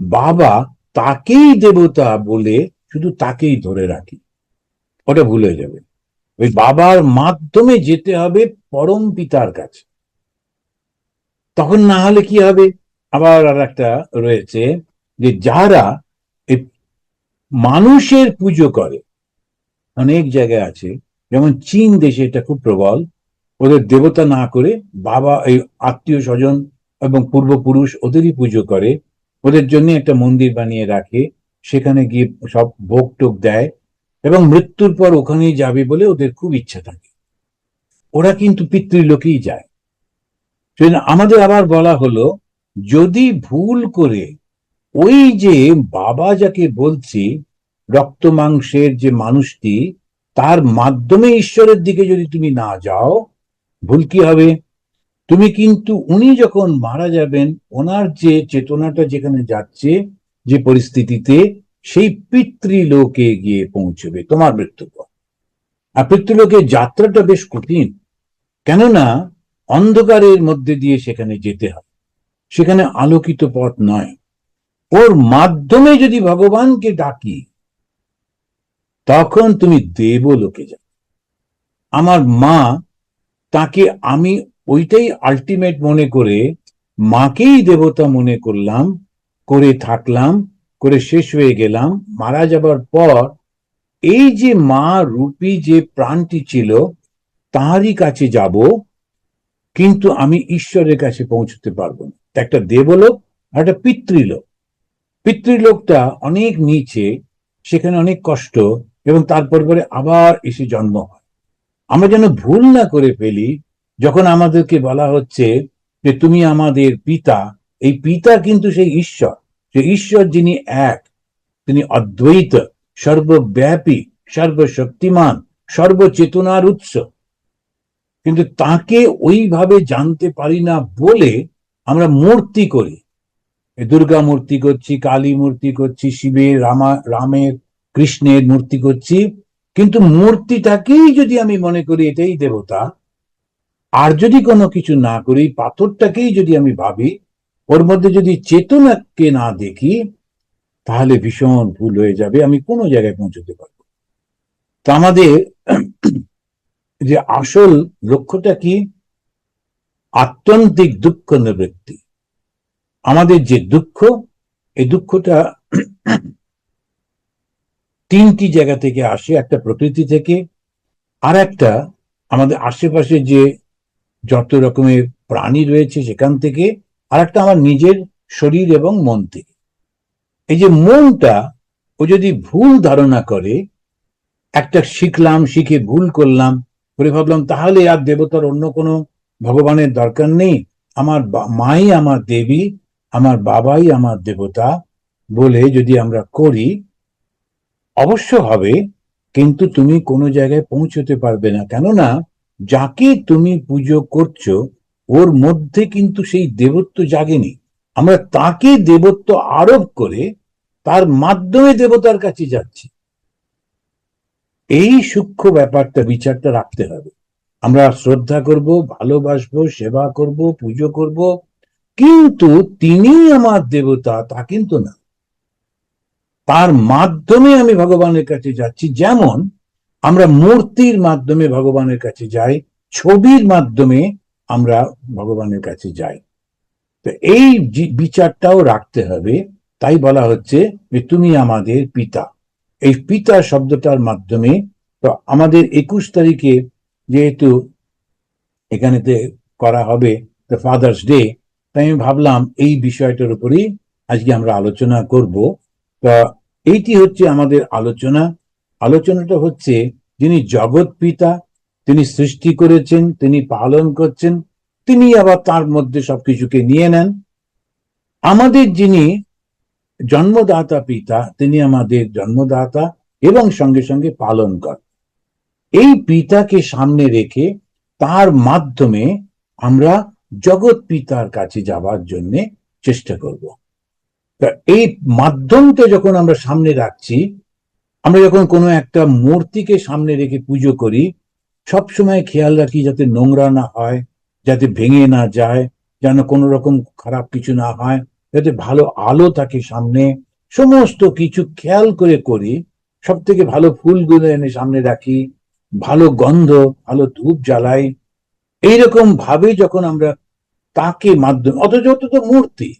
বাবা তাকেই দেবতা বলে শুধু তাকেই ধরে রাখি, ওটা ভুলে যাবে। ওই বাবার মাধ্যমে যেতে হবে পরম পিতার কাছে। তখন না হলে কি হবে? আবার আর একটা রয়েছে, যে যারা এই মানুষের পুজো করে, অনেক জায়গায় আছে, যেমন চীন দেশে এটা খুব প্রবল, ওদের দেবতা না করে বাবা, এই আত্মীয় স্বজন এবং পূর্বপুরুষ ওদেরই পুজো করে, ওদের জন্য একটা মন্দির বানিয়ে রাখে, সেখানে গিয়ে সব ভোগ টোগ দেয়, এবং মৃত্যুর পর ওখানেই যাবে বলে ওদের খুব ইচ্ছা থাকে। ওরা কিন্তু পিতৃলোকেই যায়। আমাদের আবার বলা হলো, যদি ভুল করে ওই যে বাবা যাকে বলছি, রক্ত মাংসের যে মানুষটি, তার মাধ্যমে ঈশ্বরের দিকে যদি তুমি না যাও, ভুল কি হবে? তুমি কিন্তু উনি যখন মারা যাবেন, ওনার যে চেতনাটা যেখানে যাচ্ছে, যে পরিস্থিতিতে, সেই পিতৃলোকে গিয়ে পৌঁছবে তোমার মৃত্যুর পর। আর পিতৃলোকের যাত্রাটা বেশ কঠিন, কেননা অন্ধকারের মধ্যে দিয়ে সেখানে যেতে হয়, সেখানে আলোকিত পথ নয়। ওর মাধ্যমে যদি ভগবানকে ডাকি, তখন তুমি দেবলোকে যাও। আমার মা, তাকে আমি ওইটাই আলটিমেট মনে করে মাকেই দেবতা মনে করলাম, করে থাকলাম, করে শেষ হয়ে গেলাম। মারা যাবার পর এই যে মা রূপী যে প্রাণটি ছিল, তারই কাছে যাব, কিন্তু আমি ঈশ্বরের কাছে পৌঁছতে পারবো না। একটা দেবলোক আর একটা পিতৃলোক। পিতৃলোকটা অনেক নিচে, সেখানে অনেক কষ্ট, এবং তারপর পরে আবার এসে জন্ম হয়। আমরা যেন ভুল না করে ফেলি, যখন আমাদেরকে বলা হচ্ছে যে তুমি আমাদের পিতা, এই পিতা কিন্তু সেই ঈশ্বর, যে ঈশ্বর যিনি এক, তিনি অদ্বৈত, সর্বব্যাপী, সর্বশক্তিমান, সর্বচেতনার উৎস। কিন্তু তাকে ওইভাবে জানতে পারি না বলে আমরা মূর্তি করি, দুর্গা মূর্তি করছি, কালী মূর্তি করছি, শিবের, রামের, কৃষ্ণের মূর্তি করছি। কিন্তু মূর্তিটাকেই যদি আমি মনে করি এটাই দেবতা, আর যদি কোনো কিছু না করি, পাথরটাকেই যদি আমি ভাবি, ওর মধ্যে যদি চেতনাকে না দেখি, তাহলে ভীষণ ভুল হয়ে যাবে, আমি কোনো জায়গায় পৌঁছতে পারবো। তো আমাদের যে আসল লক্ষ্যটা কি? আত্যন্তিক দুঃখ নিবৃত্তি। আমাদের যে দুঃখ, এই দুঃখটা তিনটি জায়গা থেকে আসে। একটা প্রকৃতি থেকে, আর একটা আমাদের আশেপাশে যে যত রকমের প্রাণী রয়েছে সেখান থেকে, আর একটা আমার নিজের শরীর এবং মন থেকে। এই যে মনটা, ও যদি ভুল ধারণা করে, একটা শিখলাম, শিখে ভুল করলাম, করে ভাবলাম তাহলে আর দেবতার অন্য কোনো ভগবানের দরকার নেই, আমার মাই আমার দেবী, আমার বাবাই আমার দেবতা বলে যদি আমরা করি, অবশ্য হবে, কিন্তু তুমি কোনো জায়গায় পৌঁছতে পারবে না। কেননা যাকে তুমি পুজো করছো, ওর মধ্যে কিন্তু সেই দেবত্ব জাগেনি। আমরা তাকে দেবত্ব আরোপ করে তার মাধ্যমে দেবতার কাছে যাচ্ছি। এই সূক্ষ্ম ব্যাপারটা, বিচারটা রাখতে হবে। আমরা শ্রদ্ধা করব, ভালোবাসবো, সেবা করব, পুজো করব, কিন্তু তিনি আমার দেবতা তা কিন্তু না। তার মাধ্যমে আমি ভগবানের কাছে যাচ্ছি। যেমন আমরা মূর্তির মাধ্যমে ভগবানের কাছে যাই, ছবির মাধ্যমে আমরা ভগবানের কাছে যাই। তো এই বিচারটাও রাখতে হবে। তাই বলা হচ্ছে যে তুমি আমাদের পিতা। এই পিতা শব্দটার মাধ্যমে, তো আমাদের 21 তারিখে যেহেতু এখানেতে করা হবে দ্য ফাদার্স ডে, তাই আমি ভাবলাম এই বিষয়টার উপরেই আজকে আমরা আলোচনা করব। তা এইটি হচ্ছে আমাদের আলোচনা। আলোচনাটা হচ্ছে, যিনি জগৎ পিতা, তিনি সৃষ্টি করেছেন, তিনি পালন করছেন, তিনি আবার তার মধ্যে সবকিছুকে নিয়ে নেন। আমাদের যিনি জন্মদাতা পিতা, তিনি আমাদের জন্মদাতা এবং সঙ্গে সঙ্গে পালন করেন। এই পিতাকে সামনে রেখে তার মাধ্যমে আমরা জগৎ পিতার কাছে যাবার জন্য চেষ্টা করব। এই মাধ্যমটা যখন আমরা সামনে রাখছি, আমরা যখন কোনো একটা মূর্তিকে সামনে রেখে পুজো করি, সবসময় খেয়াল রাখি যাতে নোংরা না হয়, যাতে ভেঙে না যায়, যেন কোনো রকম খারাপ কিছু না হয়, যাতে ভালো আলো থাকে সামনে, সমস্ত কিছু খেয়াল করে করি। সব থেকে ভালো ফুলগুলো এনে সামনে রাখি, ভালো গন্ধ, ভালো ধূপ জ্বালাই। এইরকম ভাবে যখন আমরা তাকে মাধ্যম, অথচ অত তো মূর্তি,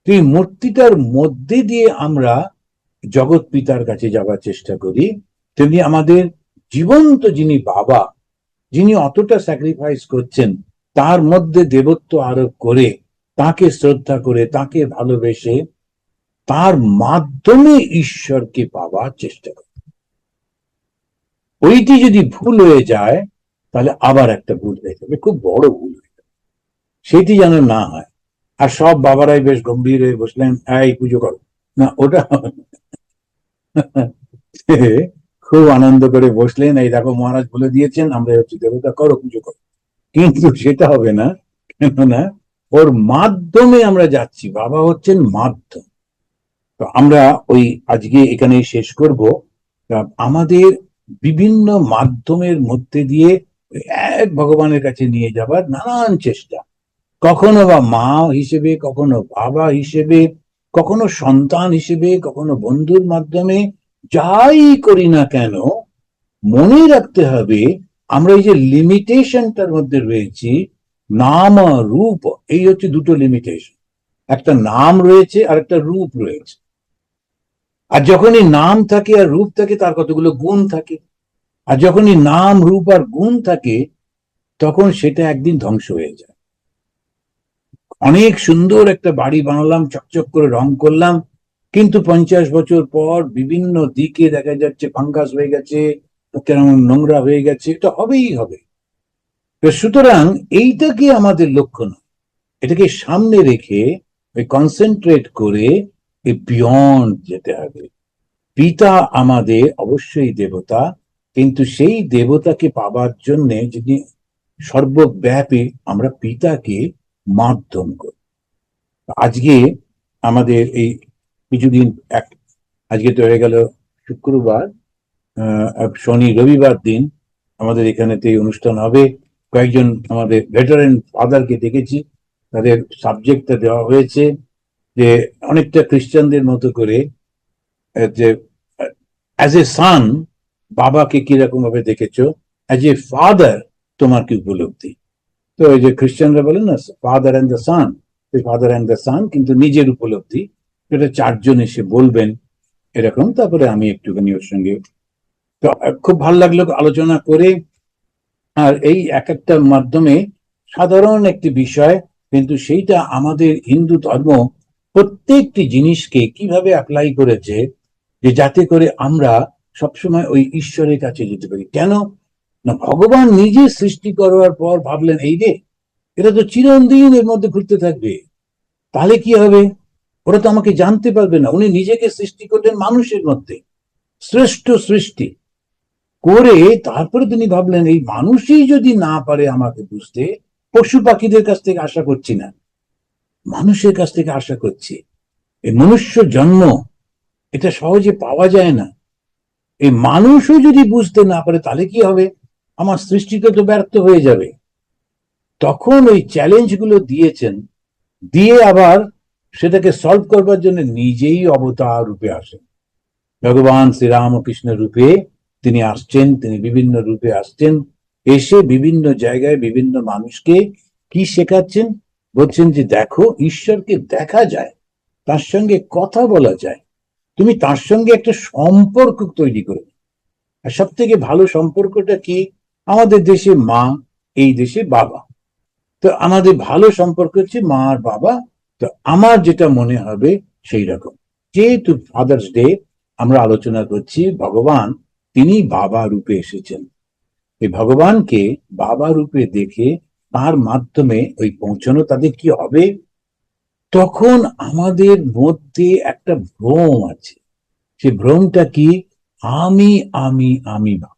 এই মূর্তিটার মধ্যে দিয়ে আমরা জগৎ পিতার কাছে যাবার চেষ্টা করি, তেমনি আমাদের জীবন্ত যিনি বাবা, যিনি অতটা স্যাক্রিফাইস করছেন, তার মধ্যে দেবত্ব আরোপ করে, তাকে শ্রদ্ধা করে, তাকে ভালোবেসে, তার মাধ্যমে ঈশ্বরকে পাওয়ার চেষ্টা করি। ওইটি যদি ভুল হয়ে যায়, তাহলে আবার একটা ভুল হয়ে যাবে, খুব বড় ভুল হয়ে যাবে, সেটি যেন না হয়। আর সব বাবারাই বেশ গম্ভীর হয়ে বসলেন, এই পুজো করো না, ওটা খুব আনন্দ করে বসলেন, এই দেখো মহারাজ বলে দিয়েছেন আমরা হচ্ছে দেবতা, করো পুজো করো। কিন্তু সেটা হবে না, কেননা ওর মাধ্যমে আমরা যাচ্ছি, বাবা হচ্ছেন মাধ্যম। তো আমরা ওই আজকে এখানে শেষ করব। আমাদের বিভিন্ন মাধ্যমের মধ্যে দিয়ে এক ভগবানের কাছে নিয়ে যাবার নানান চেষ্টা, কখনো বা মা হিসেবে, কখনো বাবা হিসেবে, কখনো সন্তান হিসেবে, কখনো বন্ধুর মাধ্যমে, যাই করি না কেন মনে রাখতে হবে আমরা এই যে লিমিটেশনটার মধ্যে রয়েছি, নাম আর রূপ, এই হচ্ছে দুটো লিমিটেশন। একটা নাম রয়েছে আর একটা রূপ রয়েছে। আর যখনই নাম থাকে আর রূপ থাকে, তার কতগুলো গুণ থাকে। আর যখনই নাম রূপ আর গুণ থাকে, তখন সেটা একদিন ধ্বংস হয়ে যায়। অনেক সুন্দর একটা বাড়ি বানালাম, চকচক করে রং করলাম, কিন্তু 50 বছর পর বিভিন্ন দিকে দেখা যাচ্ছে ফাঙ্গাস হয়ে গেছে, কেমন নোংরা হয়ে গেছে, এটা হবেই হবে। তো সুতরাং এইটাকে আমাদের লক্ষ্য নয়, এটাকে সামনে রেখে ওই কনসেন্ট্রেট করে বিয়ন্ড যেতে হবে। পিতা আমাদের অবশ্যই দেবতা, কিন্তু সেই দেবতাকে পাবার জন্য যদি সর্বব্যাপী আমরা পিতাকে মাধ্যম করি। আজকে আমাদের এই কিছুদিন এক, আজকে তো হয়ে গেল শুক্রবার, শনি রবিবার দিন আমাদের এখানেতে এই অনুষ্ঠান হবে। কয়েকজন আমাদের ভেটারেন ফাদারকে দেখেছি, তাদের সাবজেক্টটা দেওয়া হয়েছে যে অনেকটা খ্রিস্টানদের মতো করে, যে অ্যাজ এ সান বাবাকে কিরকম ভাবে দেখেছো, অ্যাজ এ ফাদার তোমার কি উপলব্ধি। তো এই যে খ্রিস্টানরা বলেন না father and the sun, father and the sun, কিন্তু নিজের উপলব্ধি এটা চারজন এসে বলবেন এরকম। তারপরে আমি একটুখানি ওর সঙ্গে, তো খুব ভালো লাগলো আলোচনা করে। আর এই এক একটা মাধ্যমে সাধারণ একটি বিষয়, কিন্তু সেইটা আমাদের হিন্দু ধর্ম প্রত্যেকটি জিনিসকে কিভাবে অ্যাপ্লাই করেছে, যে যাতে করে আমরা সবসময় ওই ঈশ্বরের কাছে যেতে পারি। কেন না, ভগবান নিজে সৃষ্টি করার পর ভাবলেন এই রে, এটা তো চিরদিন এর মধ্যে ঘুরতে থাকবে, তাহলে কি হবে, ওরা তো আমাকে জানতে পারবে না। উনি নিজেকে সৃষ্টি করলেন মানুষের মধ্যে, শ্রেষ্ঠ সৃষ্টি করে, তারপরে তিনি ভাবলেন এই মানুষই যদি না পারে আমাকে বুঝতে, পশু পাখিদের কাছ থেকে আশা করছি না, মানুষের কাছ থেকে আশা করছি। এই মনুষ্য জন্ম এটা সহজে পাওয়া যায় না, এই মানুষও যদি বুঝতে না পারে তাহলে কি হবে, আমার সৃষ্টিটা তো ব্যর্থ হয়ে যাবে। তখন ওই চ্যালেঞ্জ গুলো দিয়েছেন, দিয়ে আবার সেটাকে সলভ করবার জন্য নিজেই অবতার রূপে আসেন। ভগবান শ্রীরামকৃষ্ণ রূপে তিনি আসছেন, তিনি বিভিন্ন রূপে আসছেন, এসে বিভিন্ন জায়গায় বিভিন্ন মানুষকে কি শেখাচ্ছেন, বলছেন যে দেখো ঈশ্বরকে দেখা যায়, তার সঙ্গে কথা বলা যায়, তুমি তার সঙ্গে একটা সম্পর্ক তৈরি করে। আর সব থেকে ভালো সম্পর্কটা কি, আমাদের দেশে মা, এই দেশে বাবা। তো আমাদের ভালো সম্পর্ক হচ্ছে মা আর বাবা। তো আমার যেটা মনে হবে সেই রকম, যেহেতু ফাদার্স ডে আমরা আলোচনা করছি, ভগবান তিনি বাবা রূপে এসেছেন, এই ভগবানকে বাবা রূপে দেখে তার মাধ্যমে ওই পৌঁছানো তাদের কি হবে, তখন আমাদের মধ্যে একটা ভ্রম আছে। সে ভ্রমটা কি, আমি আমি আমি ভাব।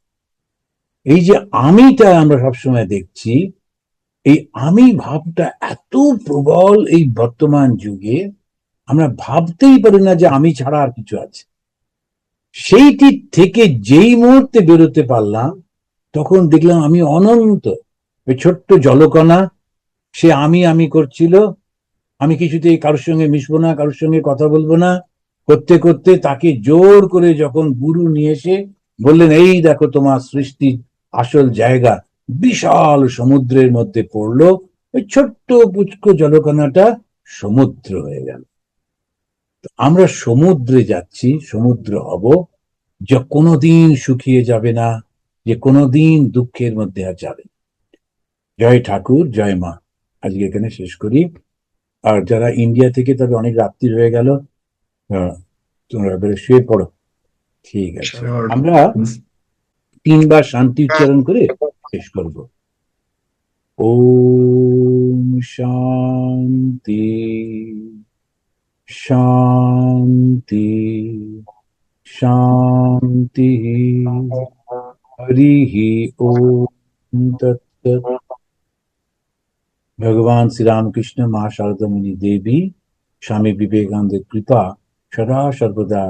এই যে আমিটা আমরা সবসময় দেখছি, এই আমি ভাবটা এত প্রবল এই বর্তমান যুগে, আমরা ভাবতেই পারি না যে আমি ছাড়া আর কিছু আছে। সেইটি থেকে যেই মুহূর্তে বেরোতে পারলাম, তখন দেখলাম আমি অনন্ত, ওই ছোট্ট জলকণা, সে আমি আমি করছিল, আমি কিছুতেই কারোর সঙ্গে মিশবো না, কারোর সঙ্গে কথা বলবো না, করতে করতে তাকে জোর করে যখন গুরু নিয়ে এসে বললেন এই দেখো তোমার সৃষ্টির আসল জায়গা, বিশাল সমুদ্রের মধ্যে পড়লো, ওই ছোট্ট পুচকো জলকণাটা সমুদ্র হয়ে গেল। আমরা সমুদ্রে যাচ্ছি, সমুদ্র হব, যা কোনোদিন শুকিয়ে যাবে না, যে কোনোদিন দুঃখের মধ্যে আর যাবে না। জয় ঠাকুর, জয় মা। আজকে এখানে শেষ করি। আর যারা ইন্ডিয়া থেকে, তবে অনেক রাত্রি হয়ে গেল, তোমরা এবারে শুয়ে পড়ো। ঠিক আছে, Sure. আমরা 3 বার শান্তি উচ্চারণ করে শেষ করব। ওম শান্তি শান্তি শান্তি। हरि ओम तत्सत। भगवान श्री रामकृष्ण, माँ शारदा मुनि देवी, স্বামী বিবেকানন্দের কৃপা সদা সর্বদা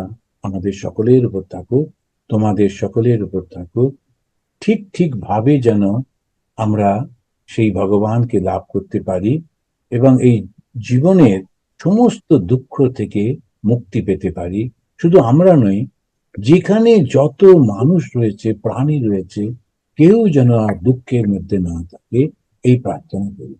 আমাদের সকলের উপর থাকুক, তোমাদের সকলের উপর থাকুক। ঠিক ঠিক ভাবে যেন আমরা সেই ভগবানকে লাভ করতে পারি এবং এই জীবনের সমস্ত দুঃখ থেকে মুক্তি পেতে পারি। শুধু আমরা নই, যেখানে যত মানুষ রয়েছে, প্রাণী রয়েছে, কেউ যেন আর দুঃখের মধ্যে না থাকে, এই প্রার্থনা করি।